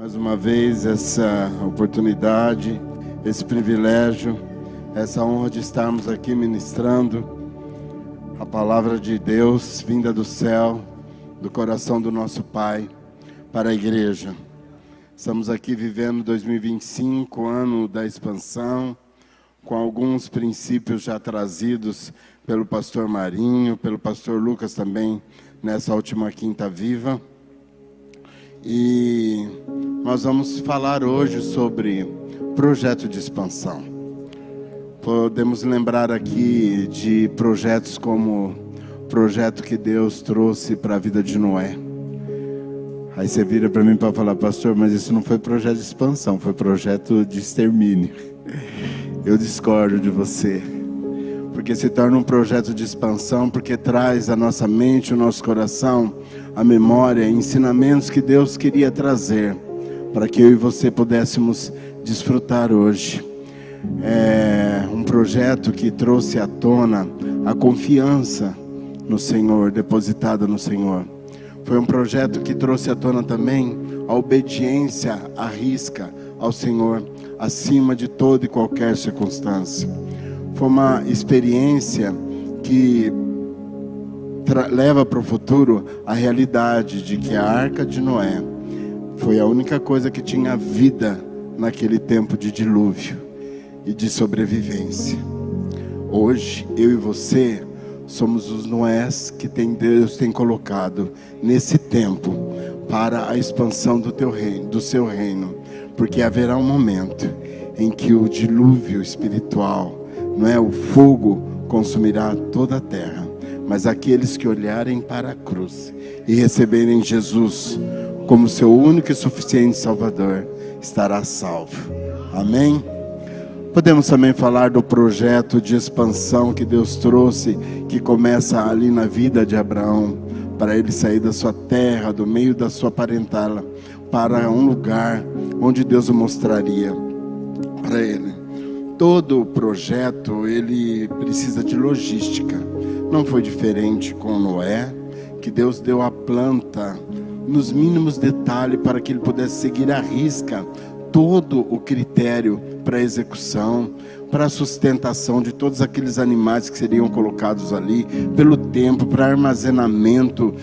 Mais uma vez essa oportunidade, esse privilégio, essa honra de estarmos aqui ministrando a palavra de Deus vinda do céu, do coração do nosso Pai, para a igreja. Estamos aqui vivendo 2025, ano da expansão, com alguns princípios já trazidos pelo pastor Marinho, pelo pastor Lucas também, nessa última Quinta Viva. E nós vamos falar hoje sobre projeto de expansão. Podemos lembrar aqui de projetos como o projeto que Deus trouxe para a vida de Noé. Aí você vira para mim para falar: pastor, mas isso não foi projeto de expansão, foi projeto de extermínio. Eu discordo de você, porque se torna um projeto de expansão, porque traz à nossa mente, ao nosso coração, a memória, ensinamentos que Deus queria trazer, para que eu e você pudéssemos desfrutar hoje. É um projeto que trouxe à tona a confiança no Senhor, depositada no Senhor. Foi um projeto que trouxe à tona também a obediência à risca ao Senhor, acima de toda e qualquer circunstância. Foi uma experiência que leva para o futuro a realidade de que a arca de Noé foi a única coisa que tinha vida naquele tempo de dilúvio e de sobrevivência. Hoje, eu e você somos os Noés que Deus tem colocado nesse tempo para a expansão do teu reino, do seu reino, porque haverá um momento em que o dilúvio espiritual, não é, o fogo consumirá toda a terra, mas aqueles que olharem para a cruz e receberem Jesus como seu único e suficiente Salvador estará salvo. Amém? Podemos também falar do projeto de expansão que Deus trouxe, que começa ali na vida de Abraão, para ele sair da sua terra, do meio da sua parentela, para um lugar onde Deus o mostraria para ele. Todo o projeto, ele precisa de logística. Não foi diferente com Noé, que Deus deu a planta nos mínimos detalhes para que ele pudesse seguir à risca todo o critério para execução, para a sustentação de todos aqueles animais que seriam colocados ali, pelo tempo, para armazenamento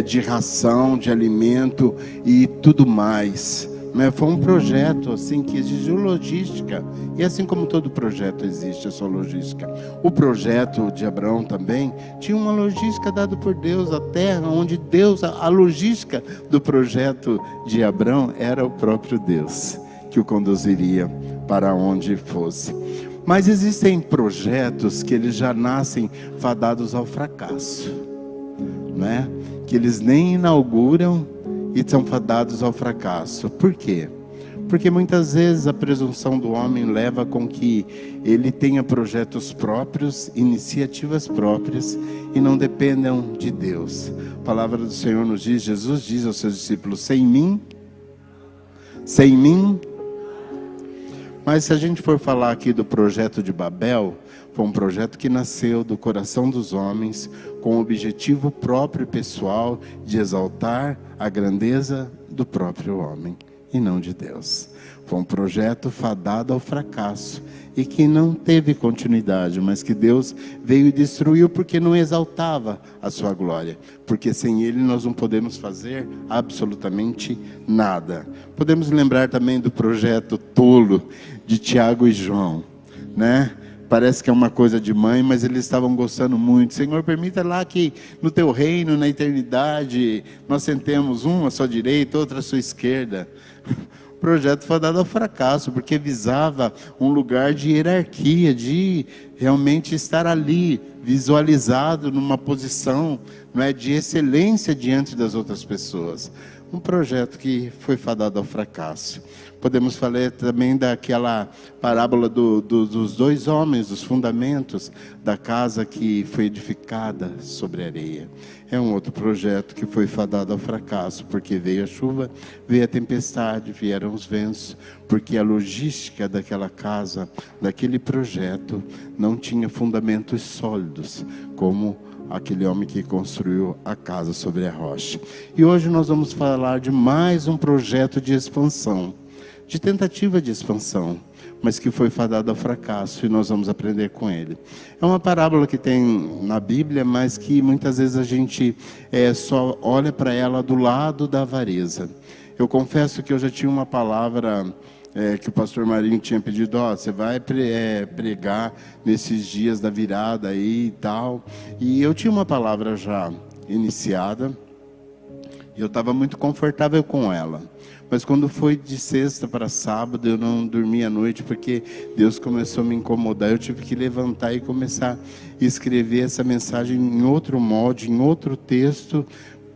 de ração, de alimento e tudo mais. Foi um projeto assim que exigiu logística, e assim como todo projeto existe a sua logística. O projeto de Abraão também tinha uma logística dada por Deus, a terra onde Deus, a logística do projeto de Abraão era o próprio Deus que o conduziria para onde fosse. Mas existem projetos que eles já nascem fadados ao fracasso, né? Que eles nem inauguram e são fadados ao fracasso. Por quê? Porque muitas vezes a presunção do homem leva com que ele tenha projetos próprios, iniciativas próprias, e não dependam de Deus. A palavra do Senhor nos diz, Jesus diz aos seus discípulos: sem mim. Mas se a gente for falar aqui do projeto de Babel, foi um projeto que nasceu do coração dos homens, com o objetivo próprio e pessoal de exaltar a grandeza do próprio homem e não de Deus. Foi um projeto fadado ao fracasso e que não teve continuidade, mas que Deus veio e destruiu porque não exaltava a sua glória. Porque sem Ele nós não podemos fazer absolutamente nada. Podemos lembrar também do projeto tolo de Tiago e João, né? Parece que é uma coisa de mãe, mas eles estavam gostando muito. Senhor, permita lá que no teu reino, na eternidade, nós sentemos um à sua direita, outro à sua esquerda. O projeto foi dado ao fracasso, porque visava um lugar de hierarquia, de realmente estar ali, visualizado numa posição, não é, de excelência diante das outras pessoas. Um projeto que foi fadado ao fracasso. Podemos falar também daquela parábola dos dois homens, dos fundamentos da casa que foi edificada sobre areia. É um outro projeto que foi fadado ao fracasso, porque veio a chuva, veio a tempestade, vieram os ventos, porque a logística daquela casa, daquele projeto, não tinha fundamentos sólidos, como aquele homem que construiu a casa sobre a rocha. E hoje nós vamos falar de mais um projeto de expansão, de tentativa de expansão, mas que foi fadado ao fracasso, e nós vamos aprender com ele. É uma parábola que tem na Bíblia, mas que muitas vezes a gente só olha para ela do lado da avareza. Eu confesso que eu já tinha uma palavra que o pastor Marinho tinha pedido: você vai pregar nesses dias da virada aí e tal. E eu tinha uma palavra já iniciada, e eu estava muito confortável com ela. Mas quando foi de sexta para sábado, eu não dormi à noite, porque Deus começou a me incomodar. Eu tive que levantar e começar a escrever essa mensagem em outro molde, em outro texto.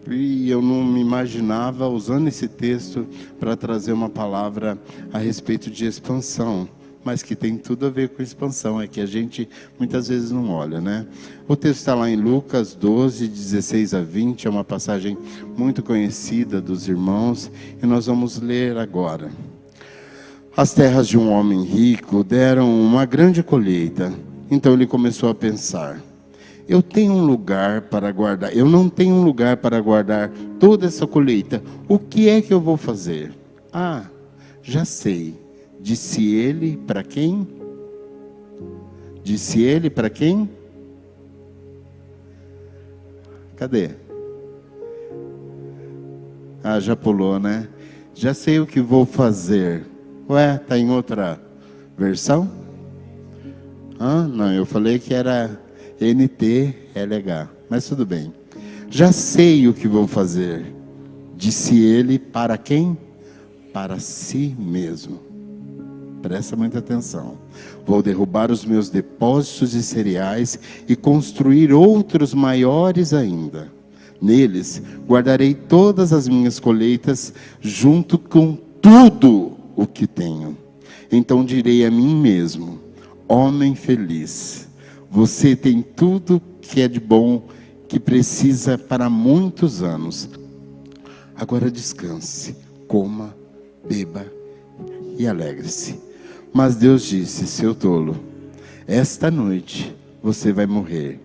E eu não me imaginava usando esse texto para trazer uma palavra a respeito de expansão, mas que tem tudo a ver com expansão, é que a gente muitas vezes não olha, né? O texto está lá em Lucas 12, 16 a 20, é uma passagem muito conhecida dos irmãos, e nós vamos ler agora. As terras de um homem rico deram uma grande colheita, então ele começou a pensar: eu tenho um lugar para guardar, eu não tenho um lugar para guardar toda essa colheita. O que é que eu vou fazer? Ah, já sei. Disse ele para quem? Disse ele para quem? Cadê? Ah, já pulou, né? Já sei o que vou fazer. Ué, tá em outra versão? Ah, não, eu falei que era NTLH, mas tudo bem. Já sei o que vou fazer, disse ele para quem? Para si mesmo. Presta muita atenção. Vou derrubar os meus depósitos de cereais e construir outros maiores ainda. Neles guardarei todas as minhas colheitas junto com tudo o que tenho. Então direi a mim mesmo: homem feliz, você tem tudo que é de bom, que precisa para muitos anos. Agora descanse, coma, beba e alegre-se. Mas Deus disse: seu tolo, esta noite você vai morrer.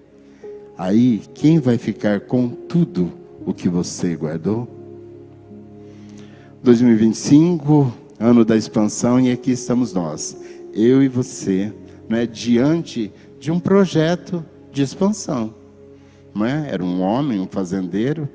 Aí quem vai ficar com tudo o que você guardou? 2025, ano da expansão, e aqui estamos nós, eu e você, né, diante de um projeto de expansão, não é? Era um homem, um fazendeiro,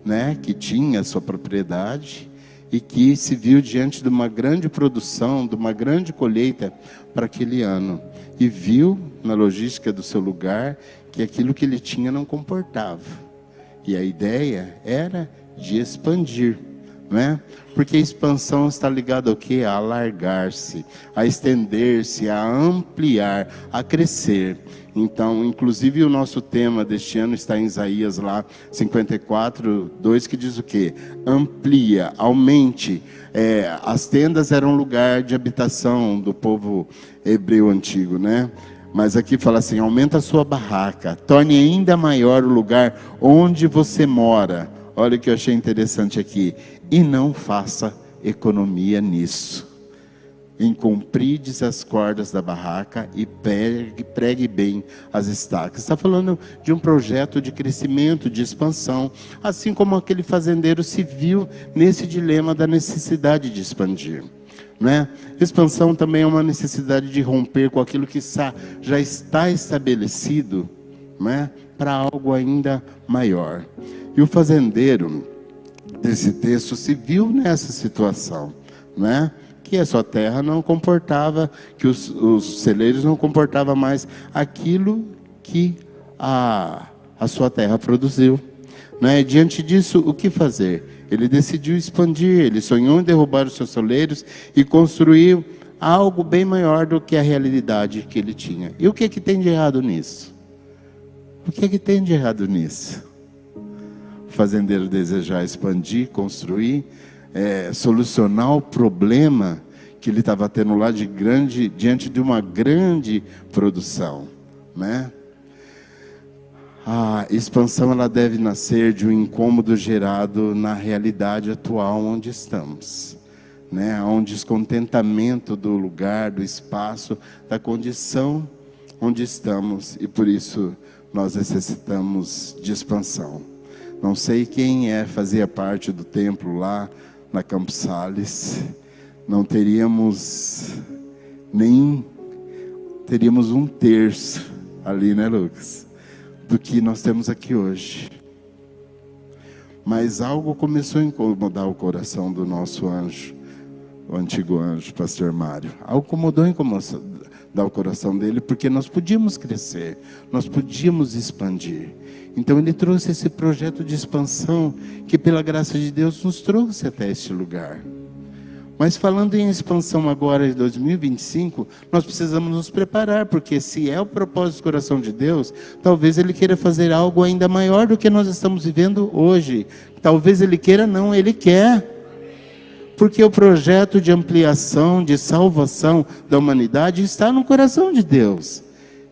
né, que tinha sua propriedade e que se viu diante de uma grande produção, de uma grande colheita para aquele ano, e viu na logística do seu lugar que aquilo que ele tinha não comportava, e a ideia era de expandir, né? Porque a expansão está ligada ao quê? A alargar-se, a estender-se, a ampliar, a crescer. Então, inclusive o nosso tema deste ano está em Isaías lá, 54, 2, que diz o quê? Amplia, aumente. As tendas eram um lugar de habitação do povo hebreu antigo, né? Mas aqui fala assim: aumenta a sua barraca, torne ainda maior o lugar onde você mora. Olha o que eu achei interessante aqui. E não faça economia nisso. Encomprides as cordas da barraca e pregue bem as estacas. Está falando de um projeto de crescimento, de expansão. Assim como aquele fazendeiro se viu nesse dilema da necessidade de expandir, né? Expansão também é uma necessidade de romper com aquilo que já está estabelecido, né, para algo ainda maior. E o fazendeiro desse texto se viu nessa situação, né? Que a sua terra não comportava, que os celeiros não comportavam mais aquilo que a sua terra produziu, né? Diante disso, o que fazer? Ele decidiu expandir, ele sonhou em derrubar os seus celeiros e construiu algo bem maior do que a realidade que ele tinha. E o que tem de errado nisso? O que tem de errado nisso? O fazendeiro desejar expandir, construir, solucionar o problema que ele estava tendo lá diante de uma grande produção, né? A expansão, ela deve nascer de um incômodo gerado na realidade atual onde estamos, né? Há um descontentamento do lugar, do espaço, da condição onde estamos, e por isso nós necessitamos de expansão. Não sei quem fazia parte do templo lá na Campos Sales, não teríamos um terço ali, né, Lucas, do que nós temos aqui hoje. Mas algo começou a incomodar o coração do nosso anjo, o antigo anjo, pastor Mário. Algo incomodar o coração dele, porque nós podíamos crescer, nós podíamos expandir. Então ele trouxe esse projeto de expansão, que pela graça de Deus nos trouxe até este lugar. Mas falando em expansão agora em 2025, nós precisamos nos preparar, porque se é o propósito do coração de Deus, talvez Ele queira fazer algo ainda maior do que nós estamos vivendo hoje. Talvez Ele queira, não, Ele quer. Porque o projeto de ampliação, de salvação da humanidade está no coração de Deus.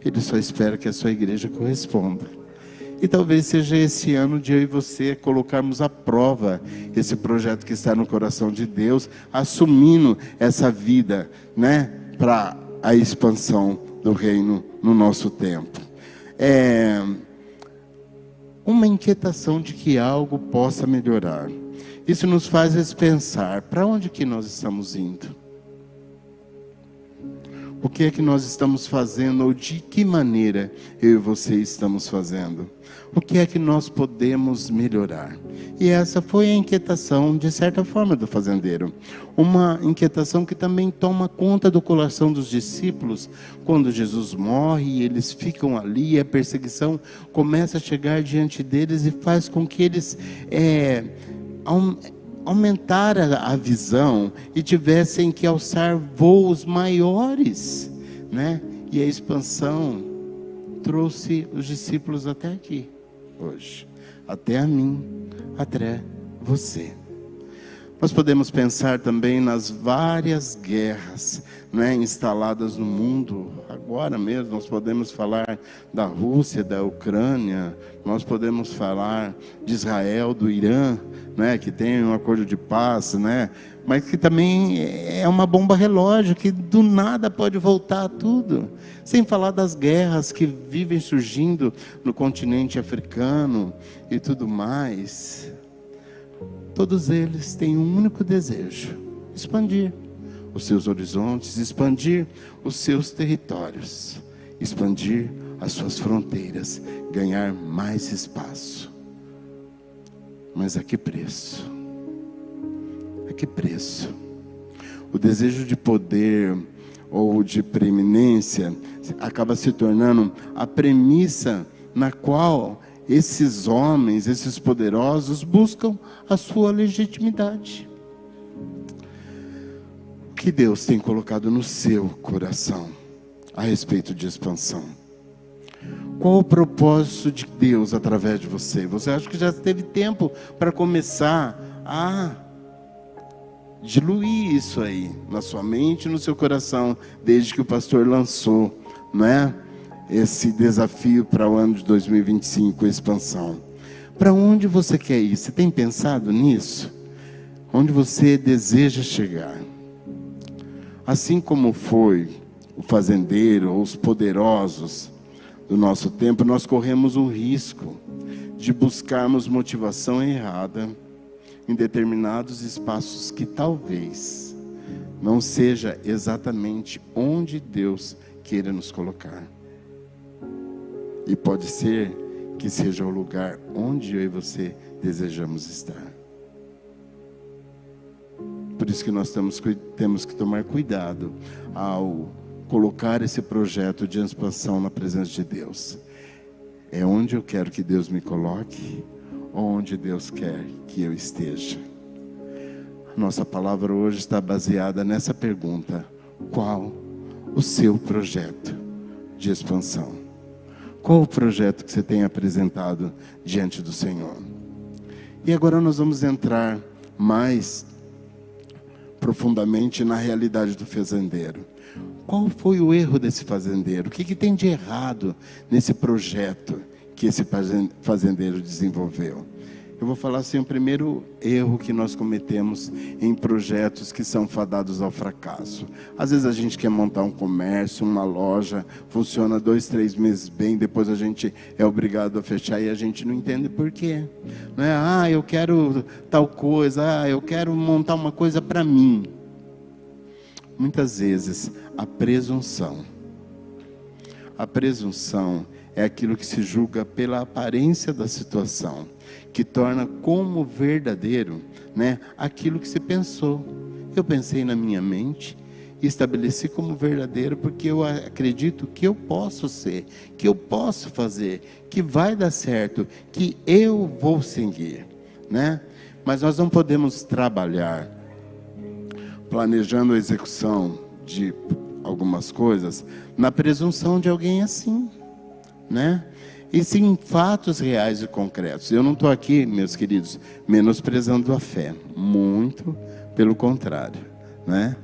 Ele só espera que a sua igreja corresponda. E talvez seja esse ano de eu e você colocarmos à prova esse projeto que está no coração de Deus, assumindo essa vida, né, para a expansão do reino no nosso tempo. Uma inquietação de que algo possa melhorar. Isso nos faz pensar, para onde que nós estamos indo? O que é que nós estamos fazendo, ou de que maneira eu e você estamos fazendo? O que é que nós podemos melhorar? E essa foi a inquietação, de certa forma, do fazendeiro. Uma inquietação que também toma conta do coração dos discípulos, quando Jesus morre e eles ficam ali, e a perseguição começa a chegar diante deles e faz com que eles aumentaram a visão e tivessem que alçar voos maiores, né? E a expansão trouxe os discípulos até aqui, hoje, até a mim, até você. Nós podemos pensar também nas várias guerras, né, instaladas no mundo. Agora mesmo nós podemos falar da Rússia, da Ucrânia, nós podemos falar de Israel, do Irã, né, que tem um acordo de paz, né, mas que também é uma bomba relógio, que do nada pode voltar tudo. Sem falar das guerras que vivem surgindo no continente africano e tudo mais. Todos eles têm um único desejo: expandir os seus horizontes, expandir os seus territórios, expandir as suas fronteiras, ganhar mais espaço. Mas a que preço? A que preço? O desejo de poder ou de preeminência acaba se tornando a premissa na qual esses homens, esses poderosos, buscam a sua legitimidade. O que Deus tem colocado no seu coração a respeito de expansão? Qual o propósito de Deus através de você? Você acha que já teve tempo para começar a diluir isso aí na sua mente e no seu coração, desde que o pastor lançou, não é? Esse desafio para o ano de 2025, expansão. Para onde você quer ir? Você tem pensado nisso? Onde você deseja chegar? Assim como foi o fazendeiro ou os poderosos do nosso tempo, nós corremos um risco de buscarmos motivação errada em determinados espaços que talvez não seja exatamente onde Deus queira nos colocar. E pode ser que seja o lugar onde eu e você desejamos estar. Por isso que nós temos que tomar cuidado ao colocar esse projeto de expansão na presença de Deus. É onde eu quero que Deus me coloque, ou onde Deus quer que eu esteja? A nossa palavra hoje está baseada nessa pergunta: qual o seu projeto de expansão? Qual o projeto que você tem apresentado diante do Senhor? E agora nós vamos entrar mais profundamente na realidade do fazendeiro. Qual foi o erro desse fazendeiro? O que tem de errado nesse projeto que esse fazendeiro desenvolveu? Eu vou falar assim, o primeiro erro que nós cometemos em projetos que são fadados ao fracasso. Às vezes a gente quer montar um comércio, uma loja, funciona 2, 3 meses bem, depois a gente é obrigado a fechar e a gente não entende por quê. Não é, eu quero tal coisa, eu quero montar uma coisa para mim. Muitas vezes a presunção é aquilo que se julga pela aparência da situação, que torna como verdadeiro, né, aquilo que se pensou. Eu pensei na minha mente e estabeleci como verdadeiro porque eu acredito que eu posso ser, que eu posso fazer, que vai dar certo, que eu vou seguir, né? Mas nós não podemos trabalhar planejando a execução de algumas coisas na presunção de alguém assim, né? E sim fatos reais e concretos. Eu não estou aqui, meus queridos, menosprezando a fé. Muito pelo contrário, né?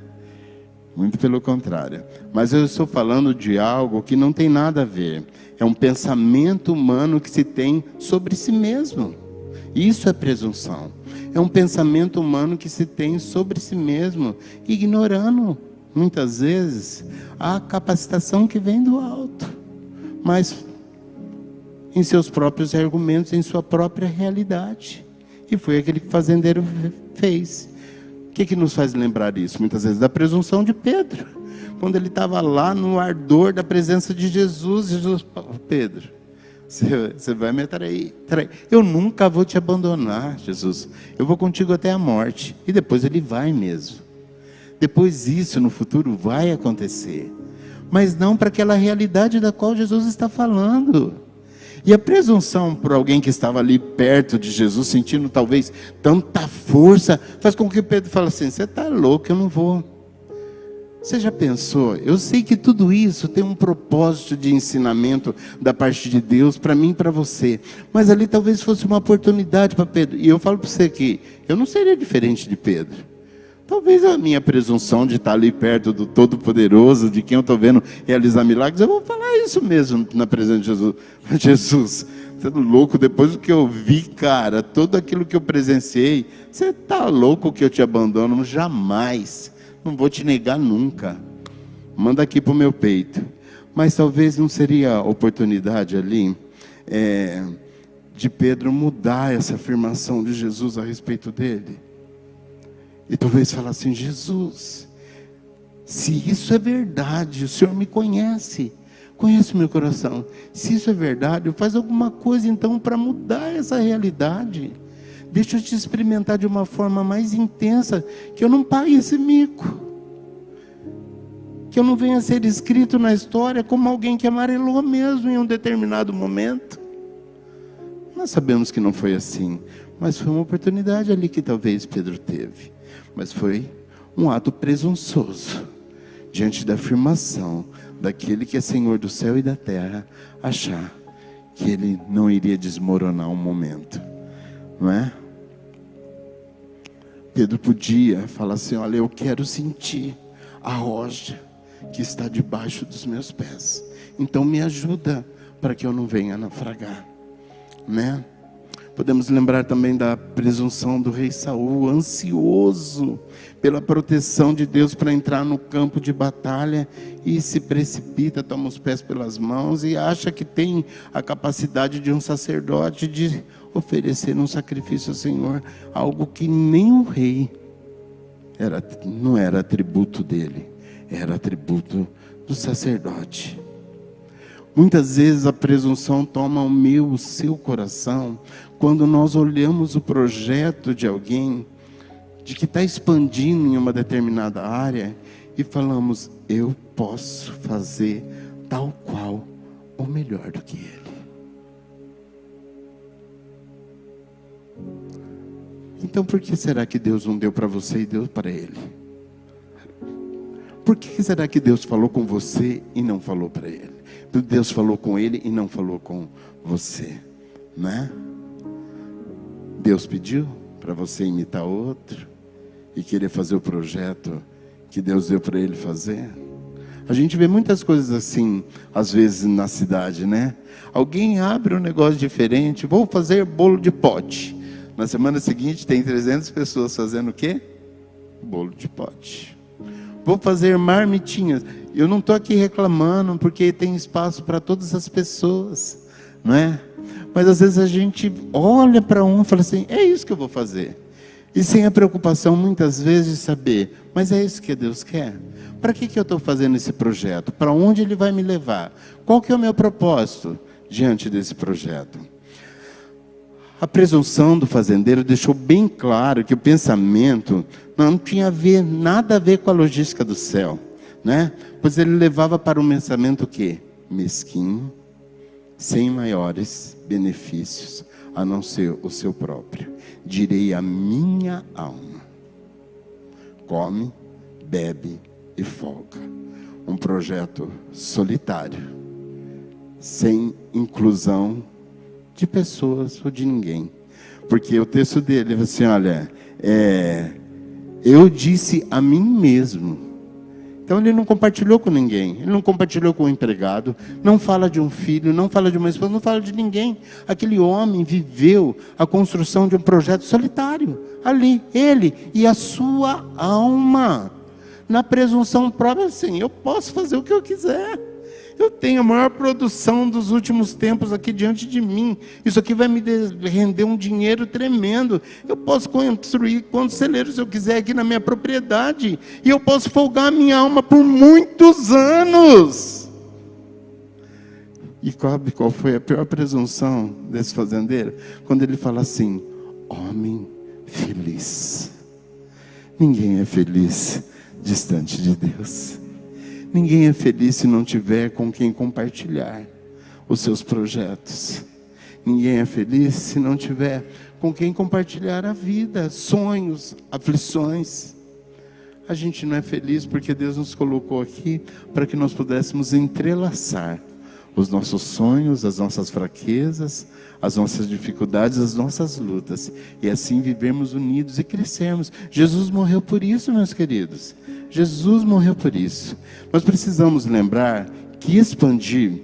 Muito pelo contrário. Mas eu estou falando de algo que não tem nada a ver. É um pensamento humano que se tem sobre si mesmo. Isso é presunção. É um pensamento humano que se tem sobre si mesmo, ignorando, muitas vezes, a capacitação que vem do alto. Mas em seus próprios argumentos, em sua própria realidade. E foi aquele que o fazendeiro fez. O que nos faz lembrar isso? Muitas vezes da presunção de Pedro. Quando ele estava lá no ardor da presença de Jesus, Jesus falou: Pedro, você vai me trair. Eu nunca vou te abandonar, Jesus. Eu vou contigo até a morte. E depois ele vai mesmo. Depois isso no futuro vai acontecer. Mas não para aquela realidade da qual Jesus está falando. E a presunção por alguém que estava ali perto de Jesus, sentindo talvez tanta força, faz com que Pedro fale assim: você está louco, eu não vou. Você já pensou? Eu sei que tudo isso tem um propósito de ensinamento da parte de Deus para mim e para você. Mas ali talvez fosse uma oportunidade para Pedro. E eu falo para você que eu não seria diferente de Pedro. Talvez a minha presunção de estar ali perto do Todo-Poderoso, de quem eu estou vendo realizar milagres, eu vou falar isso mesmo na presença de Jesus. Jesus, você está louco? Depois do que eu vi, cara, tudo aquilo que eu presenciei, você está louco que eu te abandono? Jamais. Não vou te negar nunca. Manda aqui para o meu peito. Mas talvez não seria a oportunidade ali de Pedro mudar essa afirmação de Jesus a respeito dele. E talvez falar assim: Jesus, se isso é verdade, o Senhor me conhece o meu coração. Se isso é verdade, faz alguma coisa então para mudar essa realidade. Deixa eu te experimentar de uma forma mais intensa, que eu não pague esse mico. Que eu não venha a ser escrito na história como alguém que amarelou mesmo em um determinado momento. Nós sabemos que não foi assim, mas foi uma oportunidade ali que talvez Pedro teve. Mas foi um ato presunçoso, diante da afirmação daquele que é Senhor do céu e da terra, achar que ele não iria desmoronar um momento, não é? Pedro podia falar assim: olha, eu quero sentir a rocha que está debaixo dos meus pés, então me ajuda para que eu não venha naufragar, né? Podemos lembrar também da presunção do rei Saul, ansioso pela proteção de Deus para entrar no campo de batalha, e se precipita, toma os pés pelas mãos e acha que tem a capacidade de um sacerdote de oferecer um sacrifício ao Senhor, algo que nem o rei não era atributo dele, era atributo do sacerdote. Muitas vezes a presunção toma o seu coração, quando nós olhamos o projeto de alguém, de que está expandindo em uma determinada área, e falamos: eu posso fazer tal qual ou melhor do que ele. Então por que será que Deus não deu para você e deu para ele? Por que será que Deus falou com você e não falou para ele? Deus falou com ele e não falou com você, né? Deus pediu para você imitar outro e querer fazer o projeto que Deus deu para ele fazer? A gente vê muitas coisas assim, às vezes na cidade, né? Alguém abre um negócio diferente: vou fazer bolo de pote. Na semana seguinte tem 300 pessoas fazendo o quê? Bolo de pote. Vou fazer marmitinhas. Eu não estou aqui reclamando, porque tem espaço para todas as pessoas, não é? Mas às vezes a gente olha para um e fala assim, é isso que eu vou fazer. E sem a preocupação muitas vezes de saber, mas é isso que Deus quer? Para que eu estou fazendo esse projeto? Para onde Ele vai me levar? Qual que é o meu propósito diante desse projeto? A presunção do fazendeiro deixou bem claro que o pensamento não tinha nada a ver com a logística do céu, né? Pois ele levava para um pensamento o quê? Mesquinho, sem maiores benefícios, a não ser o seu próprio. Direi à minha alma: come, bebe e folga. Um projeto solitário, sem inclusão de pessoas ou de ninguém. Porque o texto dele é assim, olha, eu disse a mim mesmo. Então ele não compartilhou com ninguém, ele não compartilhou com o empregado, não fala de um filho, não fala de uma esposa, não fala de ninguém. Aquele homem viveu a construção de um projeto solitário, ali, ele e a sua alma, na presunção própria, assim, eu posso fazer o que eu quiser. Eu tenho a maior produção dos últimos tempos aqui diante de mim. Isso aqui vai me render um dinheiro tremendo. Eu posso construir quantos celeiros eu quiser aqui na minha propriedade. E eu posso folgar a minha alma por muitos anos. E qual foi a pior presunção desse fazendeiro? Quando ele fala assim, homem feliz. Ninguém é feliz distante de Deus. Ninguém é feliz se não tiver com quem compartilhar os seus projetos. Ninguém é feliz se não tiver com quem compartilhar a vida, sonhos, aflições. A gente não é feliz porque Deus nos colocou aqui para que nós pudéssemos entrelaçar os nossos sonhos, as nossas fraquezas, as nossas dificuldades, as nossas lutas. E assim vivermos unidos e crescermos. Jesus morreu por isso, meus queridos. Jesus morreu por isso. Nós precisamos lembrar que expandir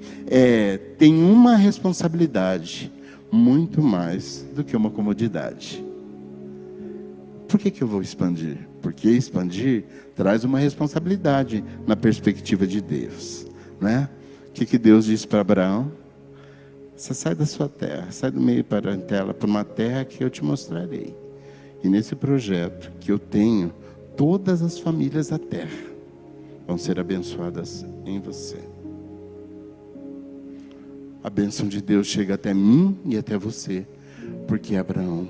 tem uma responsabilidade muito mais do que uma comodidade. Por que eu vou expandir? Porque expandir traz uma responsabilidade na perspectiva de Deus, né? O que Deus disse para Abraão? Você sai da sua terra, sai do meio parentela, para uma terra que eu te mostrarei. E nesse projeto que eu tenho, todas as famílias da terra vão ser abençoadas em você. A bênção de Deus chega até mim e até você, porque Abraão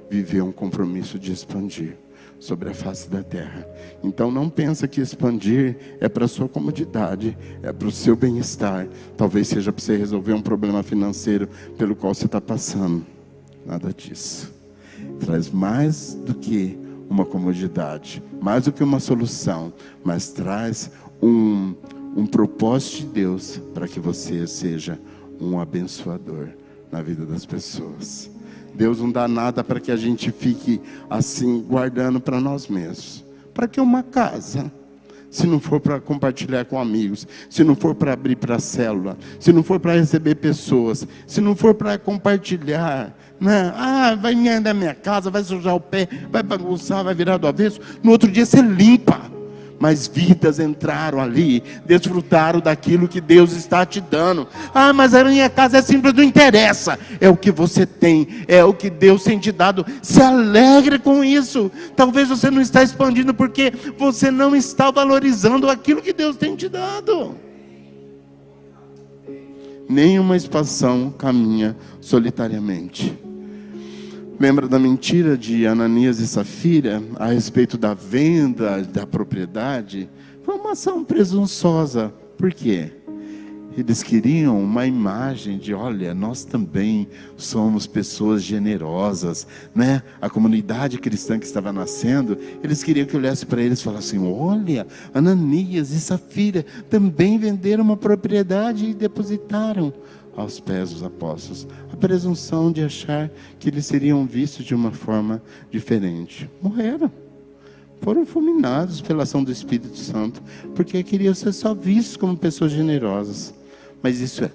viveu um compromisso de expandir sobre a face da terra. Então não pensa que expandir é para a sua comodidade, é para o seu bem-estar. Talvez seja para você resolver um problema financeiro pelo qual você está passando. Nada disso. Traz mais do que uma comodidade, mais do que uma solução, mas traz um propósito de Deus para que você seja um abençoador na vida das pessoas. Deus não dá nada para que a gente fique assim, guardando para nós mesmos. Para que uma casa? Se não for para compartilhar com amigos, se não for para abrir para a célula, se não for para receber pessoas, se não for para compartilhar, né? Vai na minha casa, vai sujar o pé, vai bagunçar, vai virar do avesso. No outro dia você limpa. Mas vidas entraram ali, desfrutaram daquilo que Deus está te dando. Mas a minha casa é simples, não interessa. É o que você tem, é o que Deus tem te dado. Se alegre com isso. Talvez você não está expandindo porque você não está valorizando aquilo que Deus tem te dado. Nenhuma expansão caminha solitariamente. Lembra da mentira de Ananias e Safira a respeito da venda da propriedade? Foi uma ação presunçosa. Por quê? Eles queriam uma imagem de, olha, nós também somos pessoas generosas, né? A comunidade cristã que estava nascendo, eles queriam que eu olhasse para eles e falasse assim, olha, Ananias e Safira também venderam uma propriedade e depositaram aos pés dos apóstolos. A presunção de achar que eles seriam vistos de uma forma diferente. Morreram. Foram fulminados pela ação do Espírito Santo, porque queriam ser só vistos como pessoas generosas. Mas isso é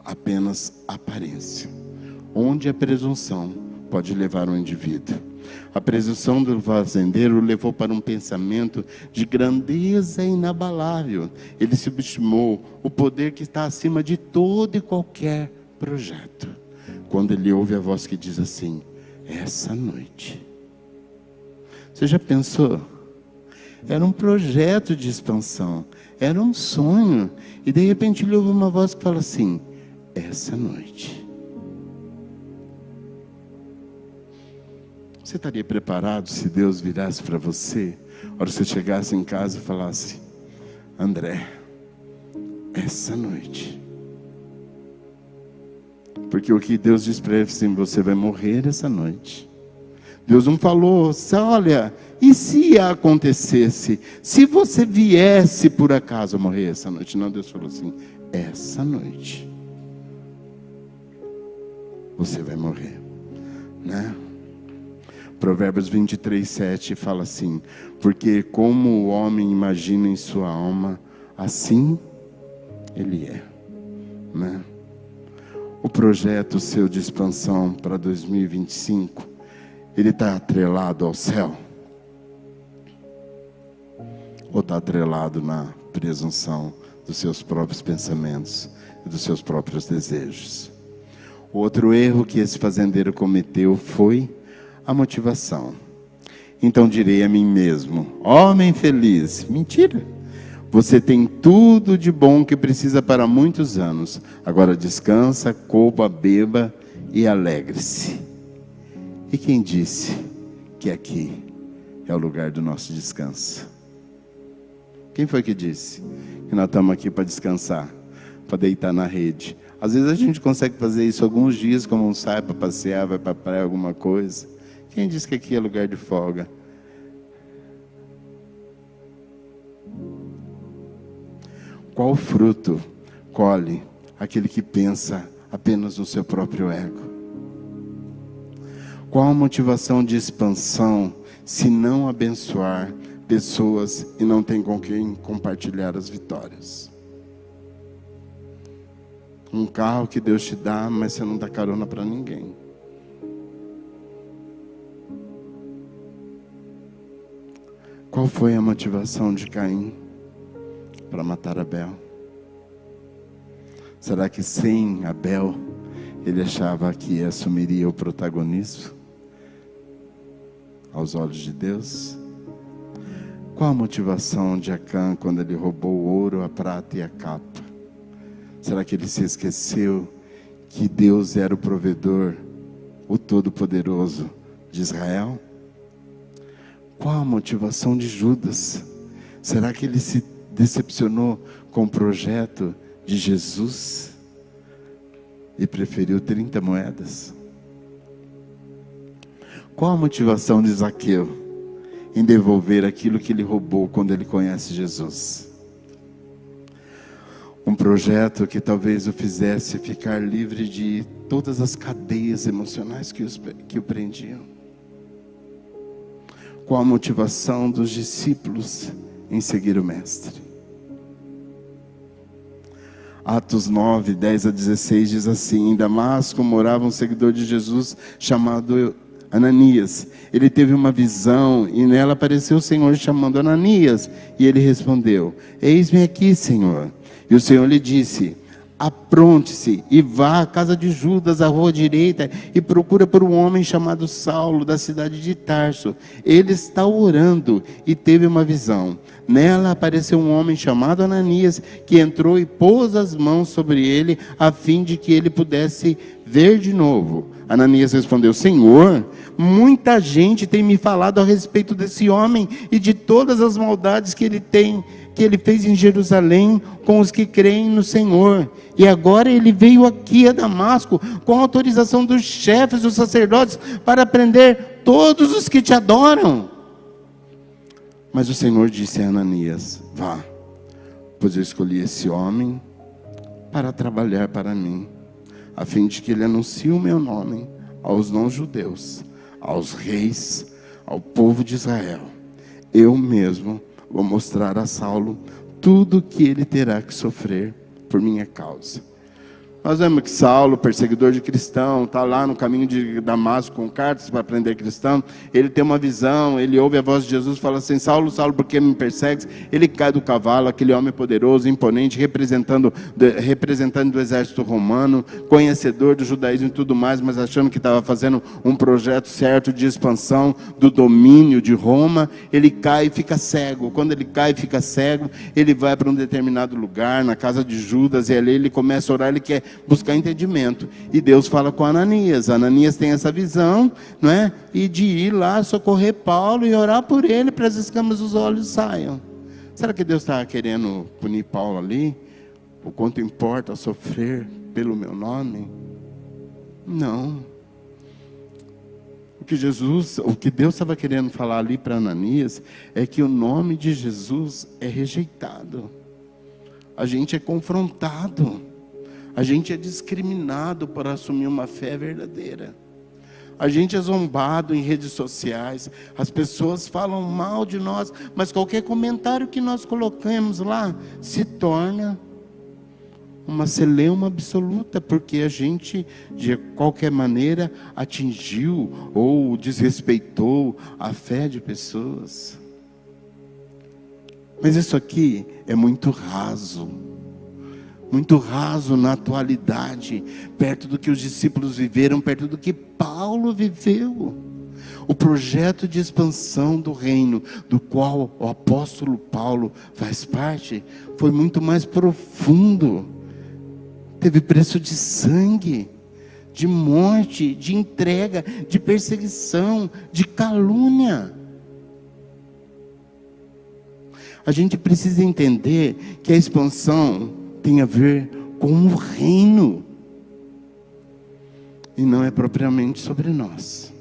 apenas aparência. Onde a presunção, pode levar um indivíduo. A presunção do fazendeiro o levou para um pensamento de grandeza inabalável. Ele subestimou o poder que está acima de todo e qualquer projeto. Quando ele ouve a voz que diz assim: essa noite. Você já pensou? Era um projeto de expansão, era um sonho. E de repente ele ouve uma voz que fala assim: essa noite. Você estaria preparado se Deus virasse para você, a hora que você chegasse em casa e falasse: André, essa noite. Porque o que Deus diz para ele assim: você vai morrer essa noite. Deus não falou: olha, e se acontecesse, se você viesse por acaso morrer essa noite? Não, Deus falou assim: essa noite você vai morrer, né? Provérbios 23:7 fala assim: porque como o homem imagina em sua alma, assim ele é, né? O projeto seu de expansão para 2025, ele está atrelado ao céu? Ou está atrelado na presunção dos seus próprios pensamentos e dos seus próprios desejos? O outro erro que esse fazendeiro cometeu foi a motivação. Então direi a mim mesmo: homem feliz. Mentira! Você tem tudo de bom que precisa para muitos anos. Agora descansa, coma, beba e alegre-se. E quem disse que aqui é o lugar do nosso descanso? Quem foi que disse que nós estamos aqui para descansar, para deitar na rede? Às vezes a gente consegue fazer isso alguns dias, como um sai para passear, vai para a praia, alguma coisa. Quem disse que aqui é lugar de folga? Qual fruto colhe aquele que pensa apenas no seu próprio ego? Qual a motivação de expansão se não abençoar pessoas e não tem com quem compartilhar as vitórias? Um carro que Deus te dá, mas você não dá carona para ninguém. Qual foi a motivação de Caim para matar Abel? Será que sem Abel ele achava que assumiria o protagonismo aos olhos de Deus? Qual a motivação de Acã quando ele roubou o ouro, a prata e a capa? Será que ele se esqueceu que Deus era o provedor, o Todo-Poderoso de Israel? Qual a motivação de Judas? Será que ele se decepcionou com o projeto de Jesus e preferiu 30 moedas? Qual a motivação de Zaqueu em devolver aquilo que ele roubou quando ele conhece Jesus? Um projeto que talvez o fizesse ficar livre de todas as cadeias emocionais que o prendiam. Qual a motivação dos discípulos em seguir o Mestre? Atos 9, 10 a 16 diz assim: em Damasco morava um seguidor de Jesus chamado Ananias. Ele teve uma visão e nela apareceu o Senhor chamando Ananias. E ele respondeu: eis-me aqui, Senhor. E o Senhor lhe disse: apronte-se e vá à casa de Judas, à rua direita, e procura por um homem chamado Saulo, da cidade de Tarso. Ele está orando e teve uma visão. Nela apareceu um homem chamado Ananias, que entrou e pôs as mãos sobre ele, a fim de que ele pudesse ver de novo. Ananias respondeu: Senhor, muita gente tem me falado a respeito desse homem e de todas as maldades que ele fez em Jerusalém com os que creem no Senhor. E agora ele veio aqui a Damasco com a autorização dos chefes dos sacerdotes para prender todos os que te adoram. Mas o Senhor disse a Ananias: vá, pois eu escolhi esse homem para trabalhar para mim, a fim de que ele anuncie o meu nome aos não-judeus, aos reis, ao povo de Israel. Eu mesmo vou mostrar a Saulo tudo o que ele terá que sofrer por minha causa. Nós vemos que Saulo, perseguidor de cristão, está lá no caminho de Damasco com cartas para prender cristão. Ele tem uma visão, ele ouve a voz de Jesus, fala assim: Saulo, Saulo, por que me persegues? Ele cai do cavalo, aquele homem poderoso, imponente, representando do exército romano, conhecedor do judaísmo e tudo mais, mas achando que estava fazendo um projeto certo de expansão do domínio de Roma. Ele cai e fica cego. Quando ele cai e fica cego, ele vai para um determinado lugar, na casa de Judas, e ali ele começa a orar, ele quer buscar entendimento. E Deus fala com Ananias. Ananias tem essa visão, não é? E de ir lá socorrer Paulo e orar por ele para as escamas dos olhos saiam. Será que Deus estava querendo punir Paulo ali? O quanto importa sofrer pelo meu nome? Não. O que Deus estava querendo falar ali para Ananias é que o nome de Jesus é rejeitado. A gente é confrontado. A gente é discriminado por assumir uma fé verdadeira. A gente é zombado em redes sociais. As pessoas falam mal de nós, mas qualquer comentário que nós colocamos lá se torna uma celeuma absoluta, porque a gente, de qualquer maneira, atingiu ou desrespeitou a fé de pessoas. Mas isso aqui é muito raso na atualidade, perto do que os discípulos viveram, perto do que Paulo viveu. O projeto de expansão do reino, do qual o apóstolo Paulo faz parte, foi muito mais profundo. Teve preço de sangue, de morte, de entrega, de perseguição, de calúnia. A gente precisa entender que a expansão tem a ver com o reino, e não é propriamente sobre nós.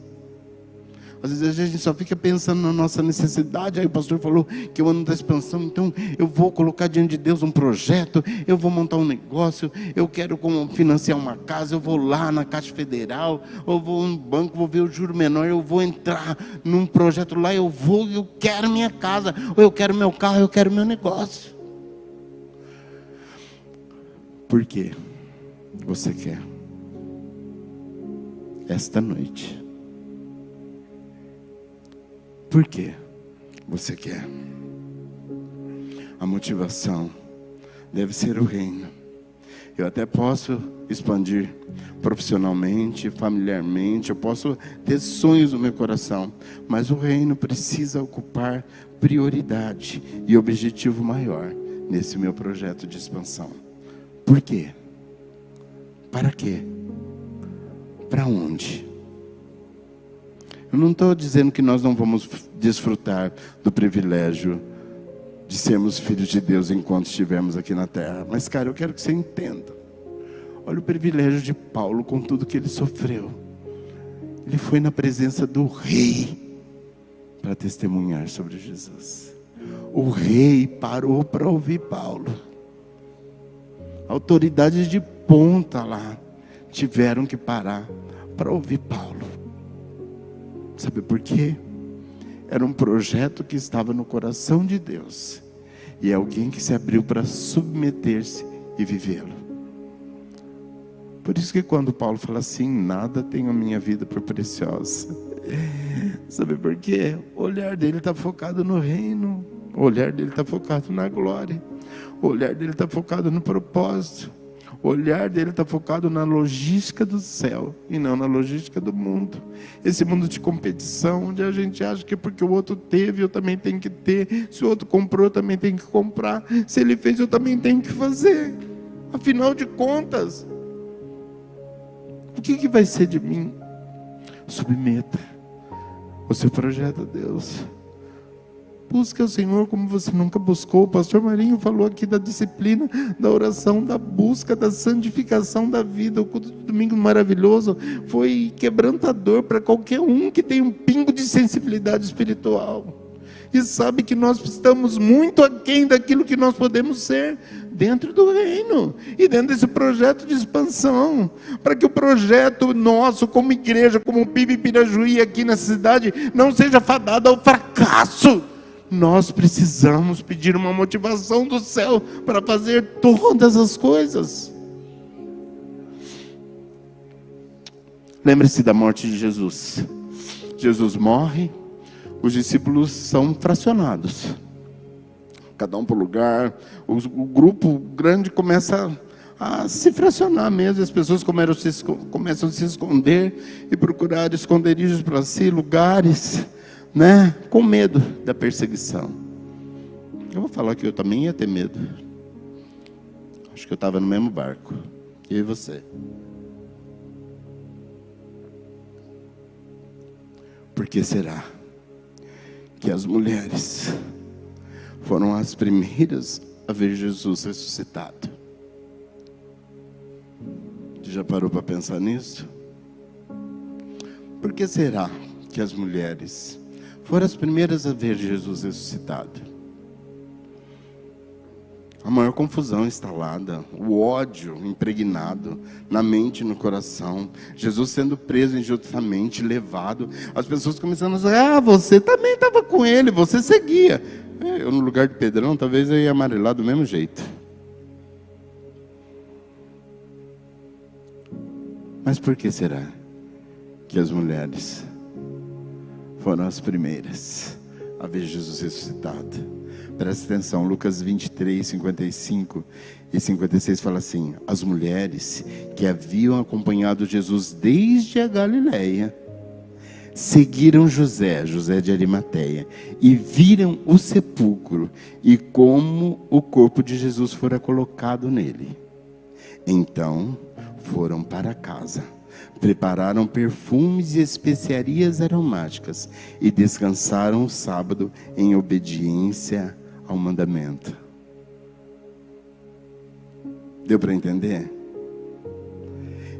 Às vezes a gente só fica pensando na nossa necessidade. Aí o pastor falou que eu ando da expansão, então eu vou colocar diante de Deus um projeto, eu vou montar um negócio, eu quero financiar uma casa, eu vou lá na Caixa Federal, ou vou no banco, vou ver o juro menor, eu vou entrar num projeto lá, eu quero minha casa, ou eu quero meu carro, eu quero meu negócio. Por que você quer? Esta noite. Por que você quer? A motivação deve ser o reino. Eu até posso expandir profissionalmente, familiarmente, eu posso ter sonhos no meu coração, mas o reino precisa ocupar prioridade e objetivo maior nesse meu projeto de expansão. Por quê? Para quê? Para onde? Eu não estou dizendo que nós não vamos desfrutar do privilégio de sermos filhos de Deus enquanto estivermos aqui na terra. Mas, cara, eu quero que você entenda. Olha o privilégio de Paulo com tudo que ele sofreu. Ele foi na presença do rei para testemunhar sobre Jesus. O rei parou para ouvir Paulo. Autoridades de ponta lá tiveram que parar para ouvir Paulo. Sabe por quê? Era um projeto que estava no coração de Deus, e é alguém que se abriu para submeter-se e vivê-lo. Por isso que quando Paulo fala assim: nada tenho a minha vida por preciosa. Sabe por quê? O olhar dele está focado no reino. O olhar dele está focado na glória. O olhar dele está focado no propósito. O olhar dele está focado na logística do céu e não na logística do mundo. Esse mundo de competição, onde a gente acha que porque o outro teve, eu também tenho que ter. Se o outro comprou, eu também tenho que comprar. Se ele fez, eu também tenho que fazer. Afinal de contas, o que vai ser de mim? Submeta o seu projeto a Deus. Busque o Senhor como você nunca buscou. O pastor Marinho falou aqui da disciplina, da oração, da busca, da santificação da vida. O culto de domingo maravilhoso foi quebrantador para qualquer um que tem um pingo de sensibilidade espiritual. E sabe que nós estamos muito aquém daquilo que nós podemos ser dentro do reino. E dentro desse projeto de expansão. Para que o projeto nosso como igreja, como PIB Pirajuí aqui na cidade, não seja fadado ao fracasso. Nós precisamos pedir uma motivação do céu para fazer todas as coisas. Lembre-se da morte de Jesus. Jesus morre, os discípulos são fracionados. Cada um para o lugar. O grupo grande começa a se fracionar mesmo. As pessoas começam a se esconder e procurar esconderijos para si, lugares, né? Com medo da perseguição. Eu vou falar que eu também ia ter medo. Acho que eu estava no mesmo barco. Eu e você. Por que será que as mulheres foram as primeiras a ver Jesus ressuscitado? Você já parou para pensar nisso? Por que será que as mulheres foram as primeiras a ver Jesus ressuscitado? A maior confusão instalada, o ódio impregnado na mente e no coração, Jesus sendo preso injustamente, levado, as pessoas começando a dizer, você também estava com ele, você seguia. Eu no lugar de Pedrão, talvez eu ia amarelar do mesmo jeito. Mas por que será que as mulheres foram as primeiras a ver Jesus ressuscitado? Presta atenção, Lucas 23, 55 e 56 fala assim: as mulheres que haviam acompanhado Jesus desde a Galileia seguiram José de Arimateia, e viram o sepulcro e como o corpo de Jesus fora colocado nele. Então foram para casa, prepararam perfumes e especiarias aromáticas e descansaram o sábado em obediência ao mandamento. Deu para entender?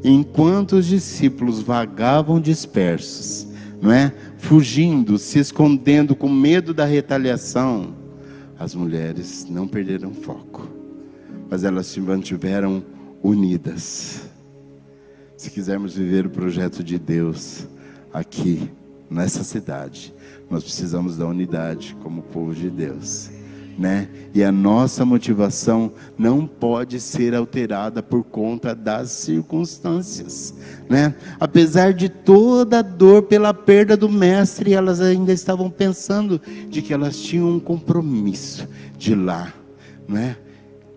Enquanto os discípulos vagavam dispersos, não é? Fugindo, se escondendo com medo da retaliação, as mulheres não perderam foco, mas elas se mantiveram unidas. Se quisermos viver o projeto de Deus aqui, nessa cidade, nós precisamos da unidade como povo de Deus, né? E a nossa motivação não pode ser alterada por conta das circunstâncias, né? Apesar de toda a dor pela perda do mestre, elas ainda estavam pensando de que elas tinham um compromisso de ir lá, né?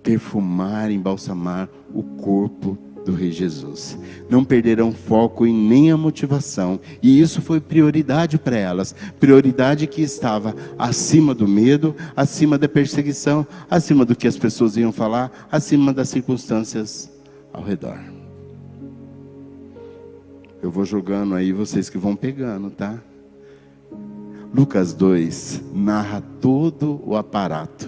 Perfumar, embalsamar o corpo do Rei Jesus. Não perderão foco e nem a motivação, e isso foi prioridade para elas, prioridade que estava acima do medo, acima da perseguição, acima do que as pessoas iam falar, acima das circunstâncias ao redor. Eu vou jogando aí, vocês que vão pegando, tá? Lucas 2 narra todo o aparato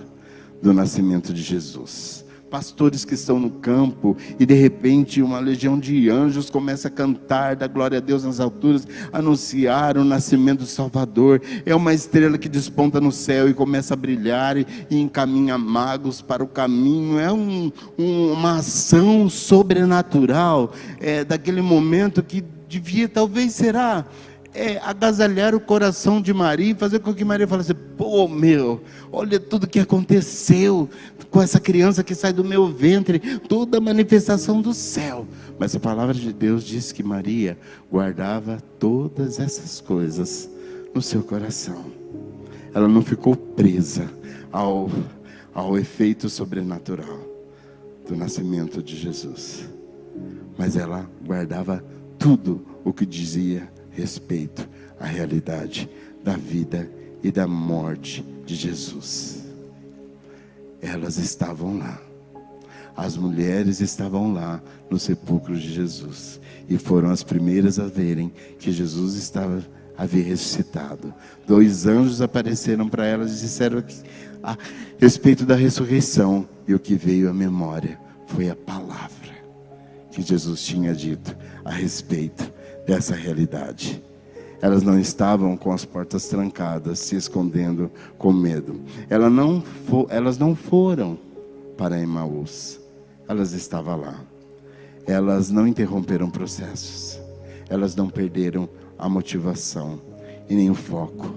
do nascimento de Jesus. Pastores que estão no campo e de repente uma legião de anjos começa a cantar da glória a Deus nas alturas, anunciar o nascimento do Salvador. É uma estrela que desponta no céu e começa a brilhar e encaminha magos para o caminho. É uma ação sobrenatural, daquele momento que devia, talvez será, agasalhar o coração de Maria e fazer com que Maria falasse: pô, olha tudo que aconteceu com essa criança que sai do meu ventre, toda a manifestação do céu. Mas a palavra de Deus diz que Maria guardava todas essas coisas no seu coração. Ela não ficou presa ao efeito sobrenatural do nascimento de Jesus, mas ela guardava tudo o que dizia respeito à realidade da vida e da morte de Jesus. Elas estavam lá, as mulheres estavam lá no sepulcro de Jesus, e foram as primeiras a verem que Jesus havia ressuscitado. 2 anjos apareceram para elas e disseram a respeito da ressurreição, e o que veio à memória foi a palavra que Jesus tinha dito a respeito dessa realidade. Elas não estavam com as portas trancadas, se escondendo com medo. Elas não foram para Emaús. Elas estavam lá. Elas não interromperam processos. Elas não perderam a motivação e nem o foco.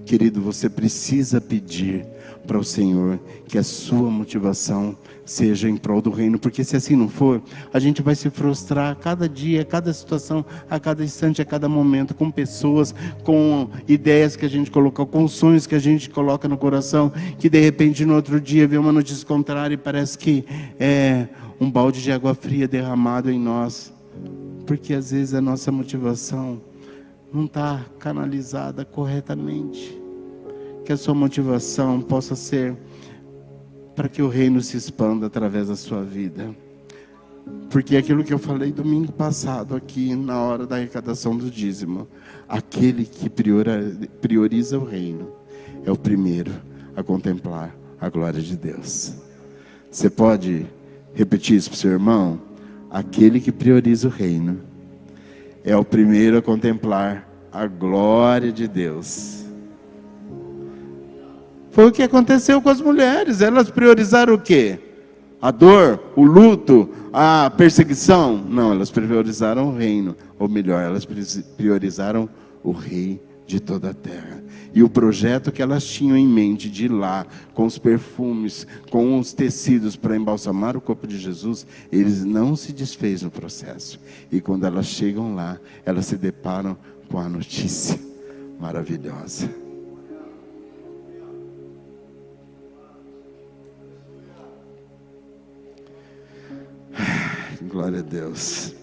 Querido, você precisa pedir para o Senhor, que a sua motivação seja em prol do reino, porque se assim não for, a gente vai se frustrar a cada dia, a cada situação, a cada instante, a cada momento, com pessoas, com ideias que a gente coloca, com sonhos que a gente coloca no coração, que de repente no outro dia vê uma notícia contrária e parece que é um balde de água fria derramado em nós, porque às vezes a nossa motivação não está canalizada corretamente. Que a sua motivação possa ser para que o reino se expanda através da sua vida. Porque aquilo que eu falei domingo passado aqui, na hora da arrecadação do dízimo, aquele que prioriza o reino é o primeiro a contemplar a glória de Deus. Você pode repetir isso para o seu irmão? Aquele que prioriza o reino é o primeiro a contemplar a glória de Deus. Foi o que aconteceu com as mulheres. Elas priorizaram o quê? A dor, o luto, a perseguição? Não, elas priorizaram o reino. Ou melhor, elas priorizaram o rei de toda a terra. E o projeto que elas tinham em mente de ir lá, com os perfumes, com os tecidos para embalsamar o corpo de Jesus, eles não se desfez no processo. E quando elas chegam lá, elas se deparam com a notícia maravilhosa. Glória a Deus.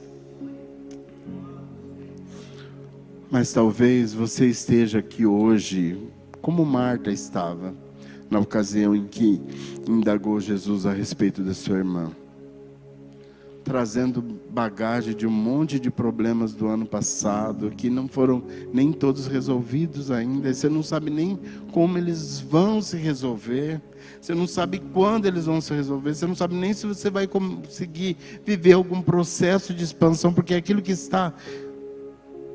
Mas talvez você esteja aqui hoje, como Marta estava, na ocasião em que indagou Jesus a respeito da sua irmã, trazendo bagagem de um monte de problemas do ano passado, que não foram nem todos resolvidos ainda, e você não sabe nem como eles vão se resolver, você não sabe quando eles vão se resolver, você não sabe nem se você vai conseguir viver algum processo de expansão, porque aquilo que está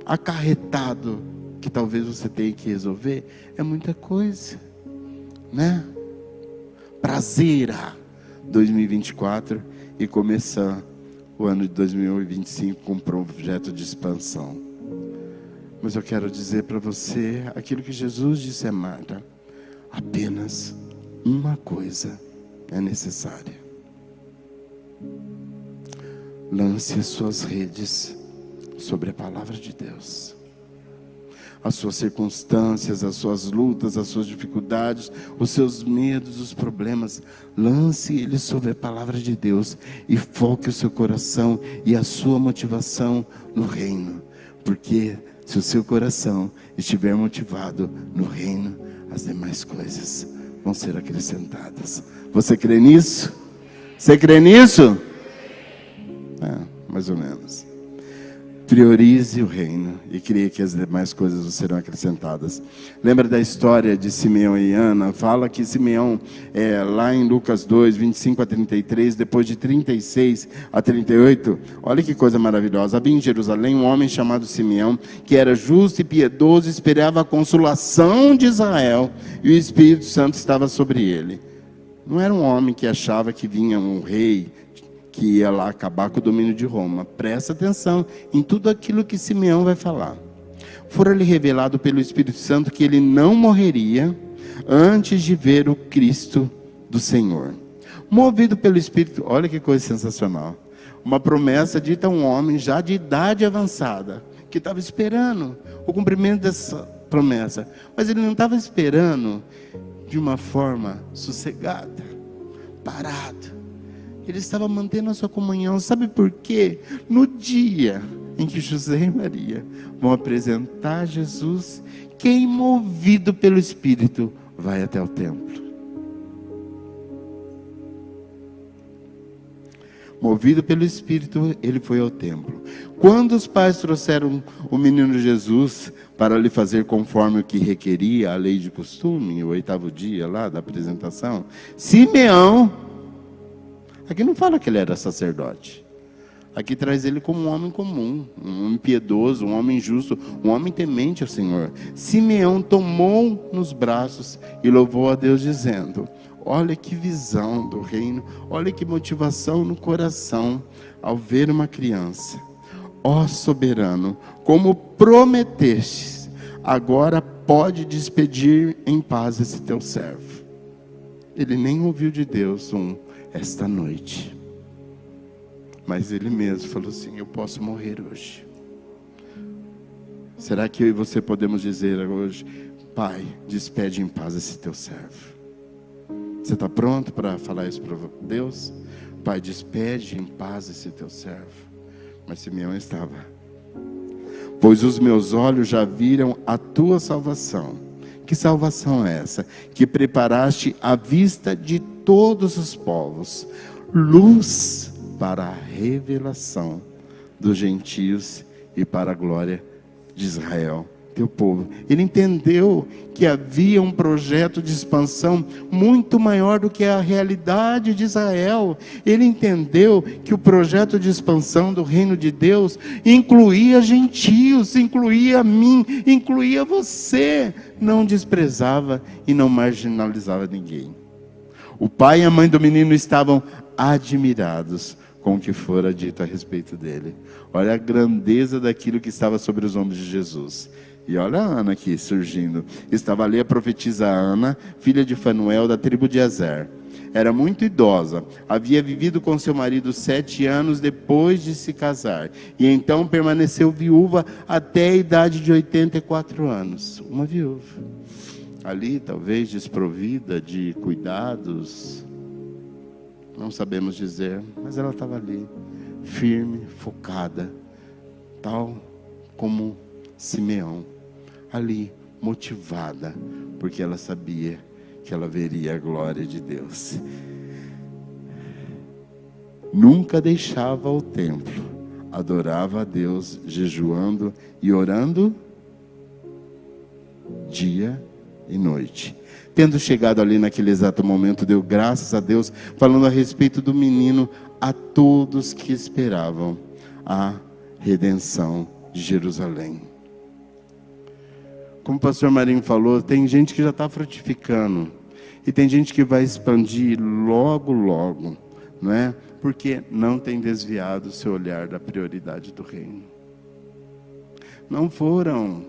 acarretado, que talvez você tenha que resolver, é muita coisa, né? Prazeira 2024 e começar o ano de 2025 com um projeto de expansão. Mas eu quero dizer para você aquilo que Jesus disse a Marta: apenas uma coisa é necessária. Lance as suas redes sobre a palavra de Deus. As suas circunstâncias, as suas lutas, as suas dificuldades, os seus medos, os problemas, lance eles sobre a palavra de Deus e foque o seu coração e a sua motivação no reino. Porque se o seu coração estiver motivado no reino, as demais coisas vão ser acrescentadas. Você crê nisso? Você crê nisso? Mais ou menos. Priorize o reino e creia que as demais coisas serão acrescentadas. Lembra da história de Simeão e Ana? Fala que Simeão, lá em Lucas 2, 25 a 33, depois de 36 a 38, olha que coisa maravilhosa. Havia em Jerusalém um homem chamado Simeão, que era justo e piedoso, esperava a consolação de Israel, e o Espírito Santo estava sobre ele. Não era um homem que achava que vinha um rei que ia lá acabar com o domínio de Roma. Presta atenção em tudo aquilo que Simeão vai falar. Fora-lhe revelado pelo Espírito Santo que ele não morreria antes de ver o Cristo do Senhor. Movido pelo Espírito, olha que coisa sensacional. Uma promessa dita a um homem já de idade avançada, que estava esperando o cumprimento dessa promessa. Mas ele não estava esperando de uma forma sossegada, parado. Ele estava mantendo a sua comunhão. Sabe por quê? No dia em que José e Maria vão apresentar Jesus, quem movido pelo Espírito vai até o templo. Movido pelo Espírito, ele foi ao templo. Quando os pais trouxeram o menino Jesus para lhe fazer conforme o que requeria a lei de costume, o 8º dia lá da apresentação, Simeão, aqui não fala que ele era sacerdote. Aqui traz ele como um homem comum, um homem piedoso, um homem justo, um homem temente ao Senhor. Simeão tomou nos braços e louvou a Deus dizendo: olha que visão do reino, olha que motivação no coração ao ver uma criança. Ó soberano, como prometestes, agora pode despedir em paz esse teu servo. Ele nem ouviu de Deus esta noite. Mas ele mesmo falou assim: eu posso morrer hoje. Será que eu e você podemos dizer hoje: Pai, despede em paz esse teu servo? Você está pronto para falar isso para Deus? Pai, despede em paz esse teu servo. Mas Simeão estava: pois os meus olhos já viram a tua salvação. Que salvação é essa? Que preparaste à vista de todos os povos, luz para a revelação dos gentios e para a glória de Israel, teu povo. Ele entendeu que havia um projeto de expansão muito maior do que a realidade de Israel. Ele entendeu que o projeto de expansão do reino de Deus incluía gentios, incluía a mim, incluía você. Não desprezava e não marginalizava ninguém. O pai e a mãe do menino estavam admirados com o que fora dito a respeito dele. Olha a grandeza daquilo que estava sobre os ombros de Jesus. E olha a Ana aqui surgindo. Estava ali a profetisa Ana, filha de Fanuel, da tribo de Azer. Era muito idosa. Havia vivido com seu marido 7 anos depois de se casar. E então permaneceu viúva até a idade de 84 anos. Uma viúva. Ali, talvez desprovida de cuidados. Não sabemos dizer, mas ela estava ali, firme, focada, tal como Simeão, ali, motivada, porque ela sabia que ela veria a glória de Deus. Nunca deixava o templo, adorava a Deus, jejuando e orando dia e noite. Tendo chegado ali naquele exato momento, deu graças a Deus, falando a respeito do menino a todos que esperavam a redenção de Jerusalém. Como o pastor Marinho falou, tem gente que já está frutificando, e tem gente que vai expandir logo, logo, não é? Porque não tem desviado o seu olhar da prioridade do reino. Não foram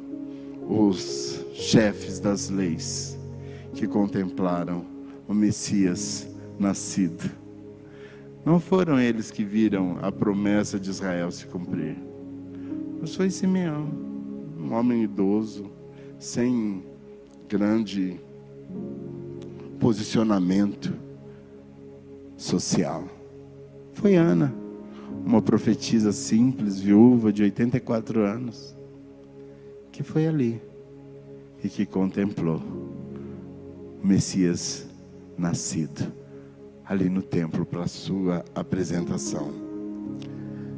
os chefes das leis que contemplaram o Messias nascido. Não foram eles que viram a promessa de Israel se cumprir. Mas foi Simeão, um homem idoso, sem grande posicionamento social. Foi Ana, uma profetisa simples, viúva de 84 anos, que foi ali e que contemplou o Messias nascido ali no templo para a sua apresentação.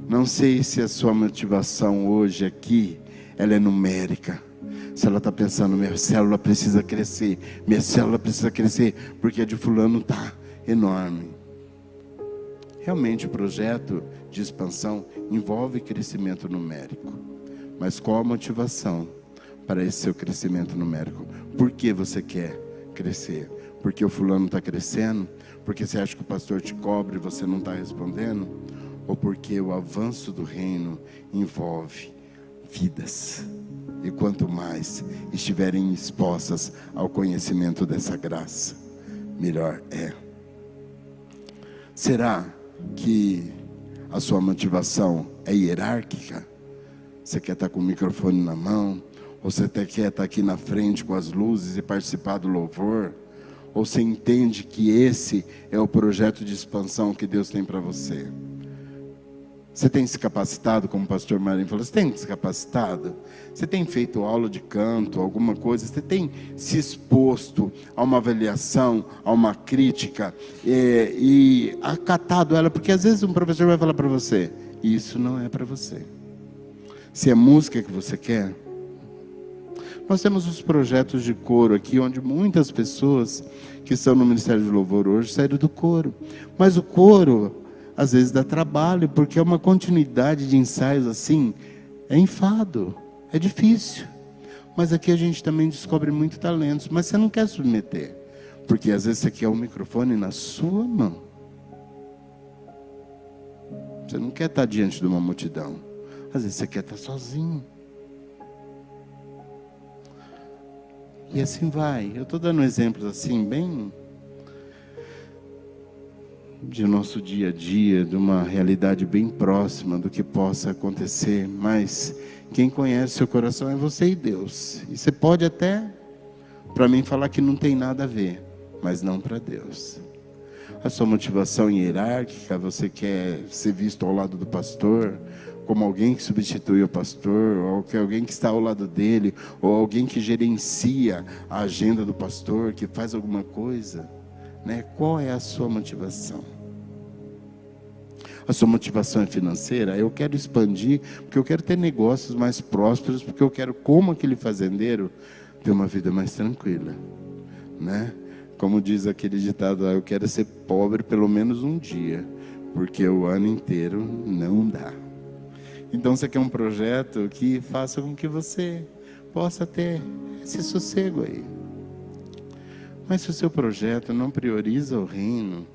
Não sei se a sua motivação hoje aqui ela é numérica. Se ela está pensando: minha célula precisa crescer, porque a de fulano está enorme. Realmente o projeto de expansão envolve crescimento numérico. Mas qual a motivação para esse seu crescimento numérico? Por que você quer crescer? Porque o fulano está crescendo? Porque você acha que o pastor te cobra e você não está respondendo? Ou porque o avanço do reino envolve vidas? E quanto mais estiverem expostas ao conhecimento dessa graça, melhor é. Será que a sua motivação é hierárquica? Você quer estar com o microfone na mão? Ou você quer estar aqui na frente com as luzes e participar do louvor? Ou você entende que esse é o projeto de expansão que Deus tem para você? Você tem se capacitado, como o pastor Marinho falou, você tem se capacitado? Você tem feito aula de canto, alguma coisa? Você tem se exposto a uma avaliação, a uma crítica e acatado ela? Porque às vezes um professor vai falar para você: isso não é para você. Se é música que você quer. Nós temos os projetos de coro aqui, onde muitas pessoas que estão no Ministério de Louvor hoje saíram do coro. Mas o coro às vezes dá trabalho, porque é uma continuidade de ensaios assim, é enfado, é difícil. Mas aqui a gente também descobre muitos talentos, mas você não quer submeter, porque às vezes você quer o microfone na sua mão. Você não quer estar diante de uma multidão, às vezes você quer estar sozinho. E assim vai. Eu estou dando exemplos assim, bem de nosso dia a dia, de uma realidade bem próxima do que possa acontecer, mas quem conhece seu coração é você e Deus. E você pode até, para mim, falar que não tem nada a ver, mas não para Deus. A sua motivação hierárquica, você quer ser visto ao lado do pastor, como alguém que substitui o pastor, ou que alguém que está ao lado dele, ou alguém que gerencia a agenda do pastor, que faz alguma coisa, né? Qual é a sua motivação? A sua motivação é financeira? Eu quero expandir, porque eu quero ter negócios mais prósperos, porque eu quero, como aquele fazendeiro, ter uma vida mais tranquila, né? Como diz aquele ditado, eu quero ser pobre pelo menos um dia, porque o ano inteiro não dá. Então você quer um projeto que faça com que você possa ter esse sossego aí. Mas se o seu projeto não prioriza o reino,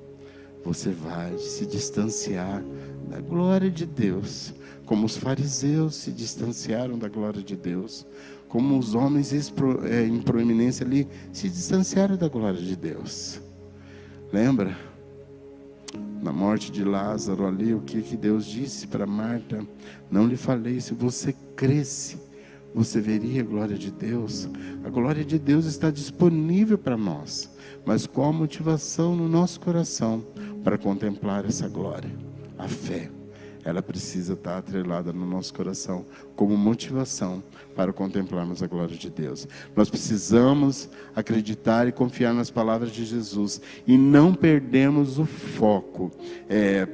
você vai se distanciar da glória de Deus, como os fariseus se distanciaram da glória de Deus, como os homens em proeminência ali se distanciaram da glória de Deus. Lembra? Na morte de Lázaro ali, o que Deus disse para Marta? Não lhe falei, se você cresce, você veria a glória de Deus. A glória de Deus está disponível para nós, mas qual a motivação no nosso coração para contemplar essa glória? A fé, ela precisa estar atrelada no nosso coração como motivação para contemplarmos a glória de Deus. Nós precisamos acreditar e confiar nas palavras de Jesus e não perdermos o foco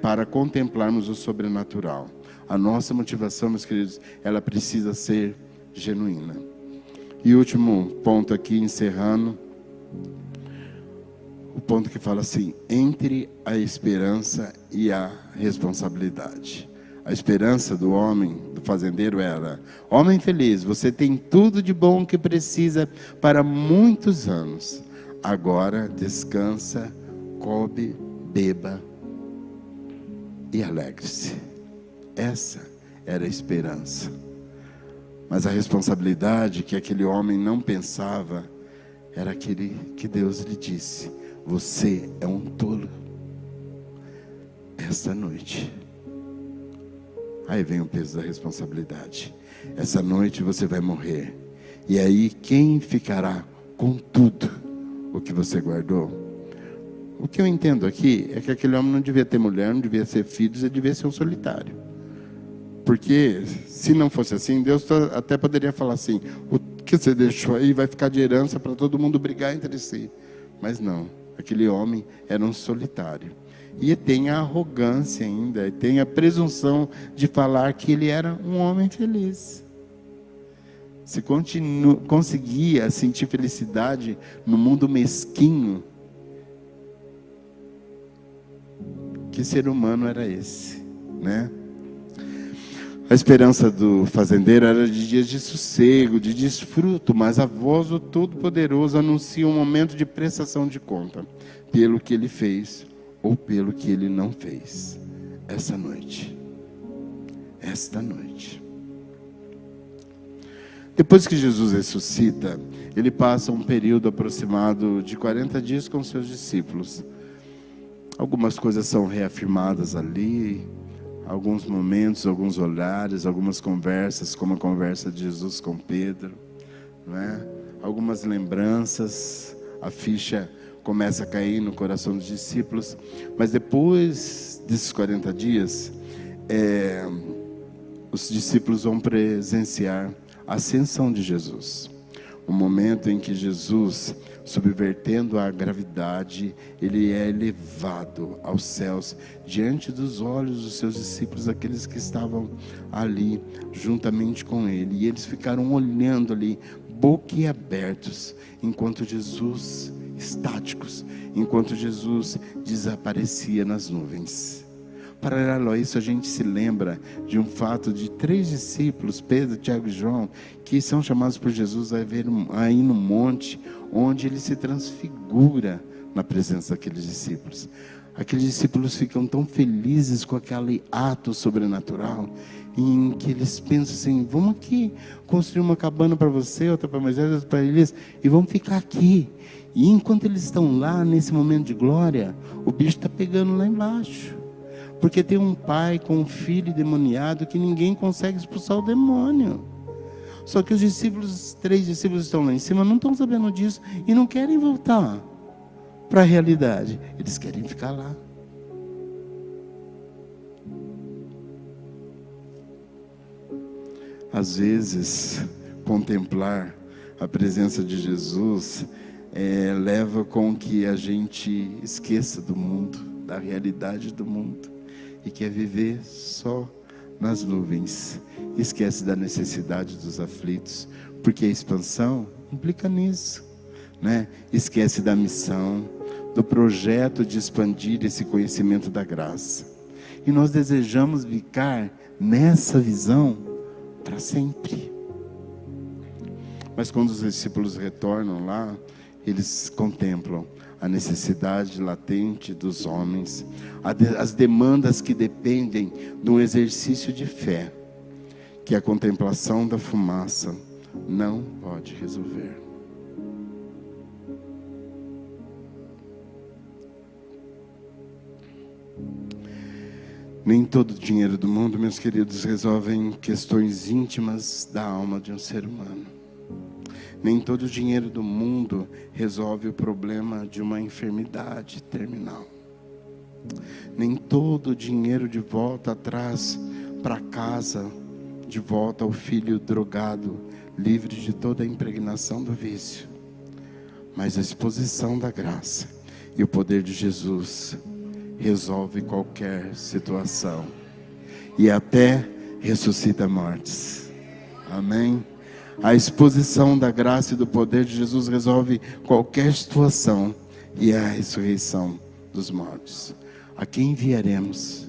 para contemplarmos o sobrenatural. A nossa motivação, meus queridos, ela precisa ser genuína. E último ponto aqui, encerrando, o ponto que fala assim: entre a esperança e a responsabilidade. A esperança do homem, do fazendeiro, era: homem feliz, você tem tudo de bom que precisa para muitos anos. Agora descansa, come, beba e alegre-se. Essa era a esperança. Mas a responsabilidade que aquele homem não pensava era aquele que Deus lhe disse: você é um tolo. Esta noite, aí vem o peso da responsabilidade. Essa noite você vai morrer. E aí quem ficará com tudo o que você guardou? O que eu entendo aqui é que aquele homem não devia ter mulher, não devia ter filhos, ele devia ser um solitário. Porque se não fosse assim, Deus até poderia falar assim: o que você deixou aí vai ficar de herança para todo mundo brigar entre si. Mas não, aquele homem era um solitário. E tem a arrogância ainda, tem a presunção de falar que ele era um homem feliz. Se conseguia sentir felicidade no mundo mesquinho, que ser humano era esse, né? A esperança do fazendeiro era de dias de sossego, de desfruto, mas a voz do Todo-Poderoso anuncia um momento de prestação de conta, pelo que ele fez ou pelo que ele não fez, esta noite. Depois que Jesus ressuscita, ele passa um período aproximado de 40 dias com seus discípulos. Algumas coisas são reafirmadas ali, alguns momentos, alguns olhares, algumas conversas, como a conversa de Jesus com Pedro, né? Algumas lembranças, a ficha começa a cair no coração dos discípulos. Mas depois desses 40 dias, os discípulos vão presenciar a ascensão de Jesus. O momento em que Jesus, subvertendo a gravidade, ele é elevado aos céus, diante dos olhos dos seus discípulos, aqueles que estavam ali, juntamente com ele. E eles ficaram olhando ali, boquiabertos, enquanto Jesus, estáticos, enquanto Jesus desaparecia nas nuvens. Paralelo a isso, a gente se lembra de um fato de 3 discípulos, Pedro, Tiago e João, que são chamados por Jesus a ir no monte, onde ele se transfigura na presença daqueles discípulos. Aqueles discípulos ficam tão felizes com aquele ato sobrenatural, em que eles pensam assim: vamos aqui construir uma cabana para você, outra para Moisés, outra para Elias, e vamos ficar aqui. E enquanto eles estão lá, nesse momento de glória, o bicho está pegando lá embaixo. Porque tem um pai com um filho endemoniado que ninguém consegue expulsar o demônio. Só que os discípulos, 3 discípulos estão lá em cima, não estão sabendo disso e não querem voltar para a realidade. Eles querem ficar lá. Às vezes, contemplar a presença de Jesus leva com que a gente esqueça do mundo, da realidade do mundo, e quer viver só nas nuvens. Esquece da necessidade dos aflitos, porque a expansão implica nisso, né? Esquece da missão, do projeto de expandir esse conhecimento da graça. E nós desejamos ficar nessa visão para sempre. Mas quando os discípulos retornam lá, eles contemplam a necessidade latente dos homens, as demandas que dependem de um exercício de fé, que a contemplação da fumaça não pode resolver. Nem todo o dinheiro do mundo, meus queridos, resolve questões íntimas da alma de um ser humano. Nem todo o dinheiro do mundo resolve o problema de uma enfermidade terminal. Nem todo o dinheiro de volta atrás para casa, de volta ao filho drogado, livre de toda a impregnação do vício. Mas a exposição da graça e o poder de Jesus resolve qualquer situação e até ressuscita mortes. Amém? A exposição da graça e do poder de Jesus resolve qualquer situação e a ressurreição dos mortos. A quem enviaremos?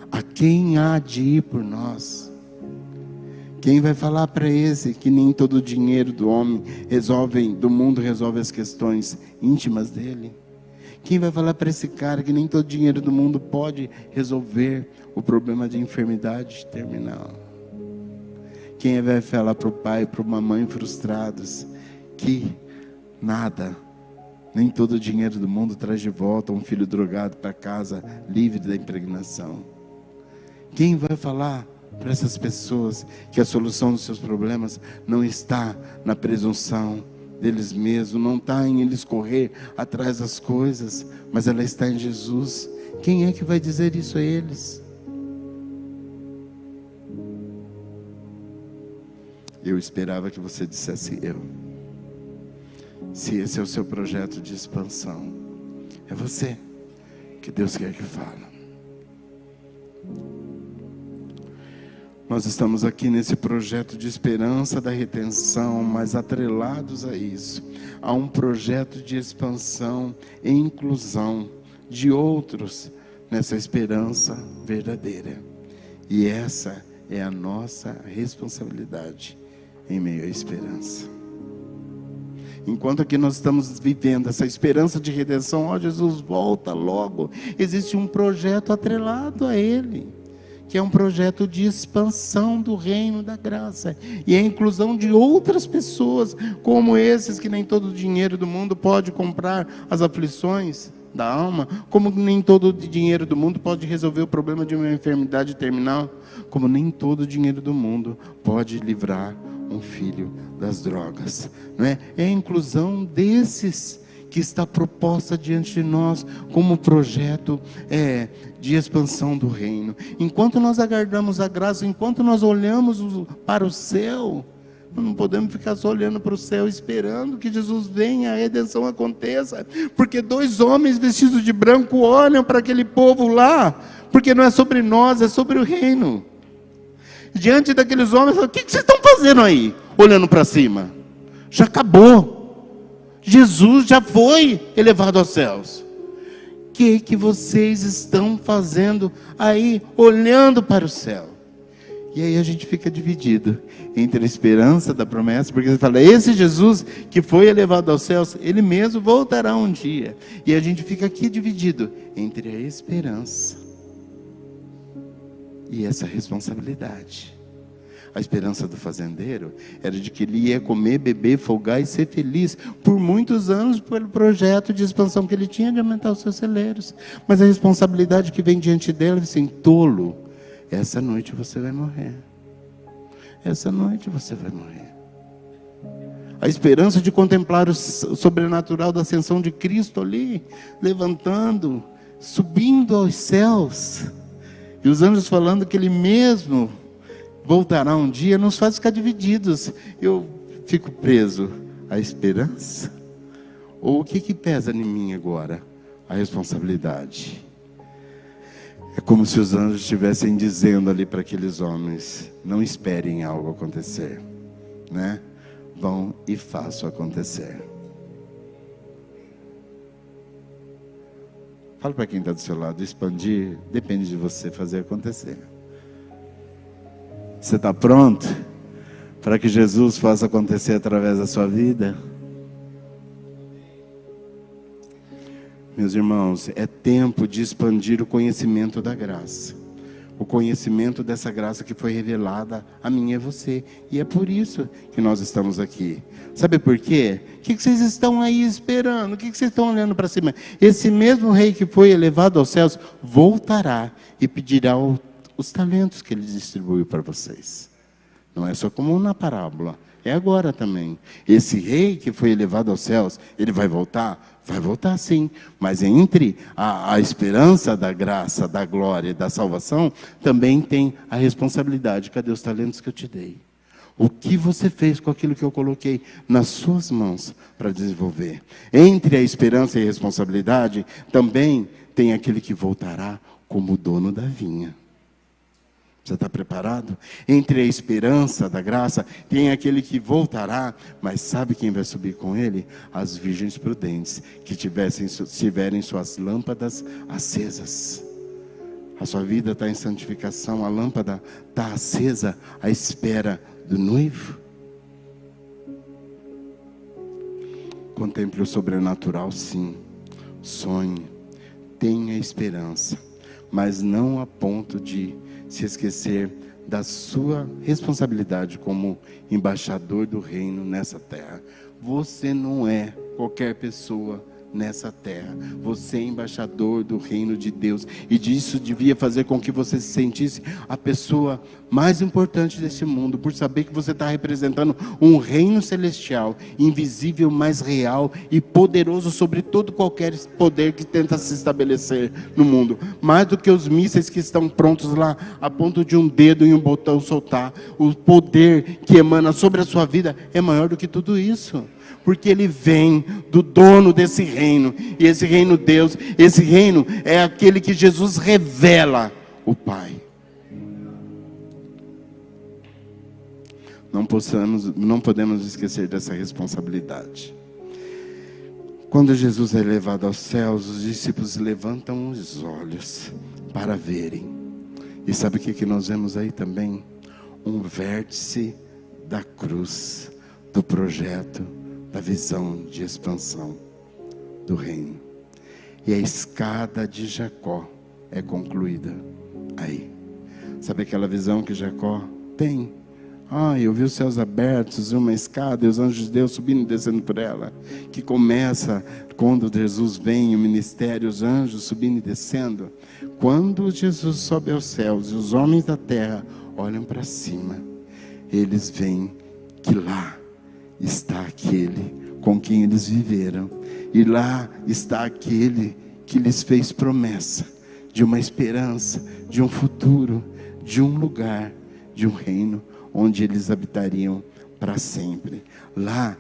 A quem há de ir por nós? Quem vai falar para esse que nem todo o dinheiro do homem do mundo resolve as questões íntimas dele? Quem vai falar para esse cara que nem todo o dinheiro do mundo pode resolver o problema de enfermidade terminal? Quem vai falar para o pai e para uma mãe frustrados que nada, nem todo o dinheiro do mundo traz de volta um filho drogado para casa, livre da impregnação? Quem vai falar para essas pessoas que a solução dos seus problemas não está na presunção deles mesmos, não está em eles correr atrás das coisas, mas ela está em Jesus? Quem é que vai dizer isso a eles? Eu esperava que você dissesse eu. Se esse é o seu projeto de expansão, é você que Deus quer que fale. Nós estamos aqui nesse projeto de esperança da retenção, mas atrelados a isso, há um projeto de expansão e inclusão de outros nessa esperança verdadeira. E essa é a nossa responsabilidade em meio à esperança. Enquanto aqui nós estamos vivendo essa esperança de redenção, ó, Jesus volta logo, existe um projeto atrelado a Ele, que é um projeto de expansão do reino da graça, e a inclusão de outras pessoas, como esses que nem todo o dinheiro do mundo pode comprar as aflições da alma, como nem todo o dinheiro do mundo pode resolver o problema de uma enfermidade terminal, como nem todo o dinheiro do mundo pode livrar um filho das drogas, não é? É a inclusão desses que está proposta diante de nós como projeto de expansão do reino. Enquanto nós aguardamos a graça, enquanto nós olhamos para o céu, nós não podemos ficar só olhando para o céu esperando que Jesus venha, a redenção aconteça, porque 2 homens vestidos de branco olham para aquele povo lá, porque não é sobre nós, é sobre o reino. Diante daqueles homens, o que vocês estão fazendo aí? Olhando para cima. Já acabou. Jesus já foi elevado aos céus. O que vocês estão fazendo aí, olhando para o céu? E aí a gente fica dividido entre a esperança da promessa, porque você fala, esse Jesus que foi elevado aos céus, Ele mesmo voltará um dia. E a gente fica aqui dividido entre a esperança e essa responsabilidade. A esperança do fazendeiro era de que ele ia comer, beber, folgar e ser feliz por muitos anos pelo projeto de expansão que ele tinha de aumentar os seus celeiros. Mas a responsabilidade que vem diante dele é assim: tolo, essa noite você vai morrer. Essa noite você vai morrer. A esperança de contemplar o sobrenatural da ascensão de Cristo ali, levantando, subindo aos céus. E os anjos falando que Ele mesmo voltará um dia, nos faz ficar divididos. Eu fico preso à esperança? Ou o que pesa em mim agora? A responsabilidade. É como se os anjos estivessem dizendo ali para aqueles homens: não esperem algo acontecer, né? Vão e façam acontecer. Fala para quem está do seu lado: expandir depende de você fazer acontecer. Você está pronto para que Jesus faça acontecer através da sua vida? Meus irmãos, é tempo de expandir o conhecimento da graça. O conhecimento dessa graça que foi revelada a mim e a você. E é por isso que nós estamos aqui. Sabe por quê? O que vocês estão aí esperando? O que vocês estão olhando para cima? Esse mesmo rei que foi elevado aos céus voltará e pedirá os talentos que ele distribuiu para vocês. Não é só como na parábola, é agora também. Esse rei que foi elevado aos céus, ele vai voltar? Vai voltar sim, mas entre a esperança da graça, da glória e da salvação, também tem a responsabilidade. Cadê os talentos que eu te dei? O que você fez com aquilo que eu coloquei nas suas mãos para desenvolver? Entre a esperança e a responsabilidade, também tem aquele que voltará como dono da vinha. Você está preparado? Entre a esperança da graça, tem aquele que voltará, mas sabe quem vai subir com ele? As virgens prudentes, que tiverem suas lâmpadas acesas. A sua vida está em santificação, a lâmpada está acesa à espera do noivo. Contemple o sobrenatural, sim. Sonhe, tenha esperança, mas não a ponto de se esquecer da sua responsabilidade como embaixador do reino nessa terra. Você não é qualquer pessoa nessa terra. Você é embaixador do reino de Deus. E disso devia fazer com que você se sentisse a pessoa mais importante desse mundo, por saber que você está representando um reino celestial, invisível, mas real e poderoso sobre todo qualquer poder que tenta se estabelecer no mundo. Mais do que os mísseis que estão prontos lá, a ponto de um dedo e um botão soltar. O poder que emana sobre a sua vida é maior do que tudo isso. Porque ele vem do dono desse reino. E esse reino Deus, esse reino é aquele que Jesus revela, o Pai. Não podemos esquecer dessa responsabilidade. Quando Jesus é levado aos céus, os discípulos levantam os olhos para verem. E sabe o que nós vemos aí também? Um vértice da cruz, do projeto, da visão de expansão do reino. E a escada de Jacó é concluída aí. Sabe aquela visão que Jacó tem? Eu vi os céus abertos, uma escada e os anjos de Deus subindo e descendo por ela. Que começa quando Jesus vem, o ministério, os anjos subindo e descendo. Quando Jesus sobe aos céus e os homens da terra olham para cima, eles veem que lá está aquele com quem eles viveram. E lá está aquele que lhes fez promessa de uma esperança, de um futuro, de um lugar, de um reino onde eles habitariam para sempre. Lá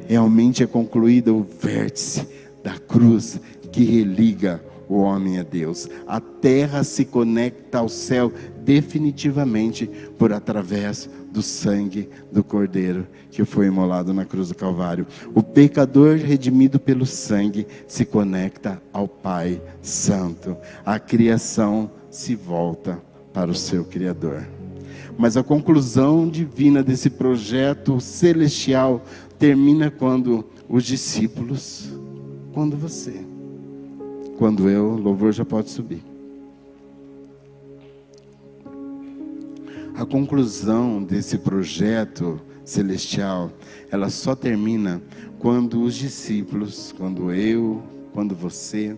realmente é concluído o vértice da cruz que religa o homem a Deus. A terra se conecta ao céu definitivamente por através do sangue do Cordeiro que foi imolado na cruz do Calvário. O pecador redimido pelo sangue se conecta ao Pai Santo. A criação se volta para o seu Criador. Mas a conclusão divina desse projeto celestial termina quando os discípulos, quando você, quando eu, o louvor já pode subir. A conclusão desse projeto celestial, ela só termina quando os discípulos, quando eu, quando você,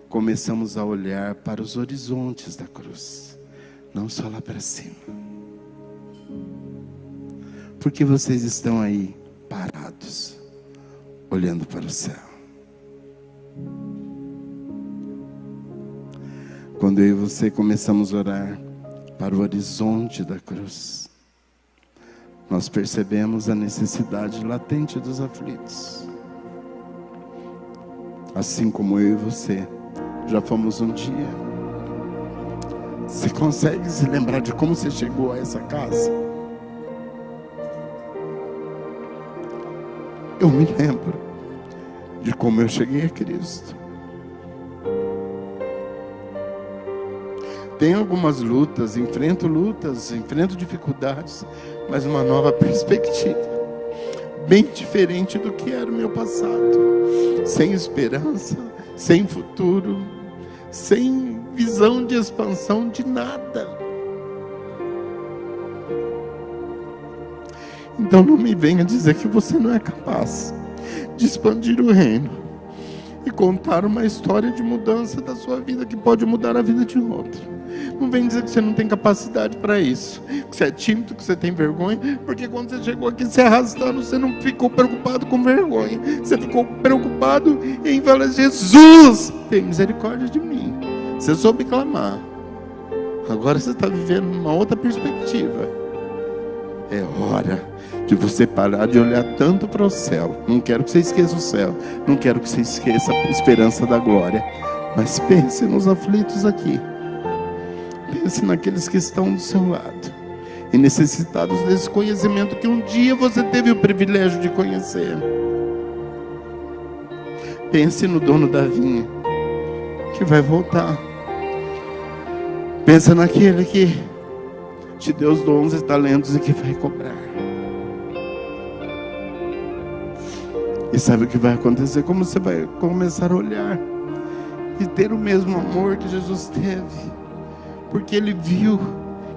começamos a olhar para os horizontes da cruz, não só lá para cima. Porque vocês estão aí parados, olhando para o céu. Quando eu e você começamos a orar para o horizonte da cruz, nós percebemos a necessidade latente dos aflitos. Assim como eu e você já fomos um dia. Você consegue se lembrar de como você chegou a essa casa? Eu me lembro de como eu cheguei a Cristo. Tenho algumas lutas, enfrento dificuldades, mas uma nova perspectiva, bem diferente do que era o meu passado. Sem esperança, sem futuro, sem visão de expansão de nada. Então não me venha dizer que você não é capaz de expandir o reino e contar uma história de mudança da sua vida que pode mudar a vida de outro. Não vem dizer que você não tem capacidade para isso, que você é tímido, que você tem vergonha, porque quando você chegou aqui se arrastando, você não ficou preocupado com vergonha, você ficou preocupado em falar: Jesus, tem misericórdia de mim. Você soube clamar. Agora você está vivendo uma outra perspectiva. É hora de você parar de olhar tanto para o céu. Não quero que você esqueça o céu, não quero que você esqueça a esperança da glória, mas pense nos aflitos aqui. Pense naqueles que estão do seu lado e necessitados desse conhecimento que um dia você teve o privilégio de conhecer. Pense no dono da vinha que vai voltar. Pense naquele que te deu os 11 talentos e que vai cobrar. E sabe o que vai acontecer? Como você vai começar a olhar e ter o mesmo amor que Jesus teve. Porque Ele viu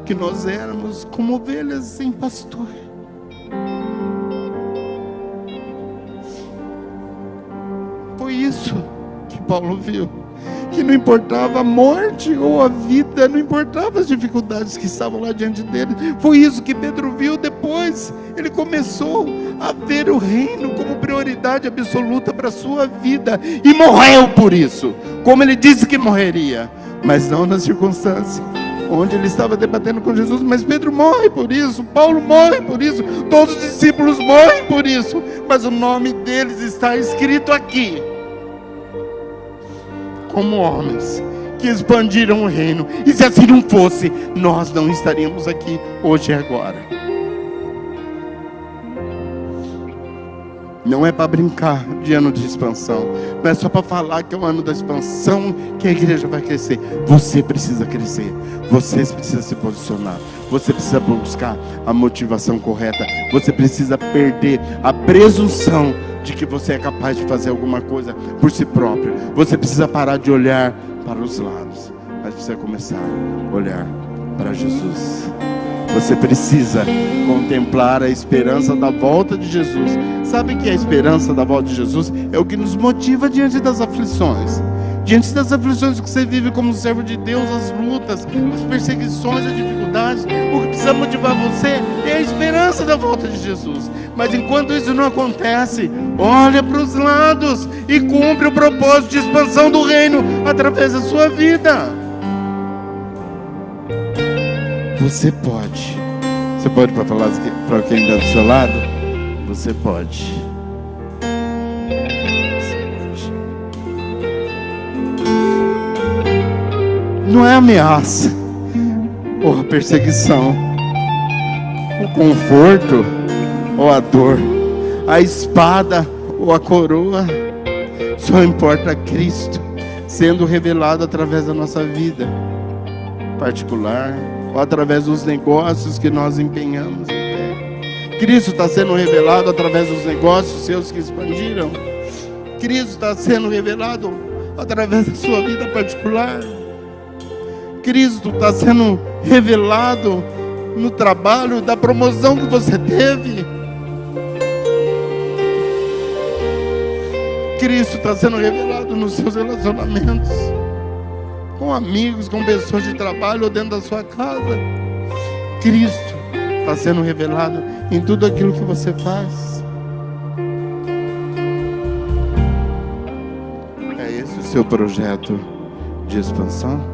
que nós éramos como ovelhas sem pastor. Foi isso que Paulo viu. Que não importava a morte ou a vida, não importava as dificuldades que estavam lá diante dele. Foi isso que Pedro viu depois. Ele começou a ver o reino como prioridade absoluta para a sua vida. E morreu por isso, como ele disse que morreria. Mas não na circunstância onde ele estava debatendo com Jesus. Mas Pedro morre por isso, Paulo morre por isso, todos os discípulos morrem por isso. Mas o nome deles está escrito aqui como homens que expandiram o reino. E se assim não fosse, nós não estaríamos aqui hoje e agora. Não é para brincar de ano de expansão. Não é só para falar que é o ano da expansão que a igreja vai crescer. Você precisa crescer. Você precisa se posicionar. Você precisa buscar a motivação correta. Você precisa perder a presunção de que você é capaz de fazer alguma coisa por si próprio. Você precisa parar de olhar para os lados, mas precisa começar a olhar para Jesus. Você precisa contemplar a esperança da volta de Jesus. Sabe que a esperança da volta de Jesus é o que nos motiva diante das aflições. Diante das aflições que você vive como servo de Deus, as lutas, as perseguições, as dificuldades, o que precisa motivar você é a esperança da volta de Jesus. Mas enquanto isso não acontece, olha para os lados e cumpre o propósito de expansão do reino através da sua vida. Você pode. Você pode para falar para quem está do seu lado? Você pode. Não é ameaça ou a perseguição, o conforto ou a dor, a espada ou a coroa. Só importa Cristo sendo revelado através da nossa vida particular ou através dos negócios que nós empenhamos. Cristo está sendo revelado através dos negócios seus que expandiram. Cristo está sendo revelado através da sua vida particular. Cristo está sendo revelado no trabalho, da promoção que você teve. Cristo está sendo revelado nos seus relacionamentos, com amigos, com pessoas de trabalho ou dentro da sua casa. Cristo está sendo revelado em tudo aquilo que você faz. É esse o seu projeto de expansão?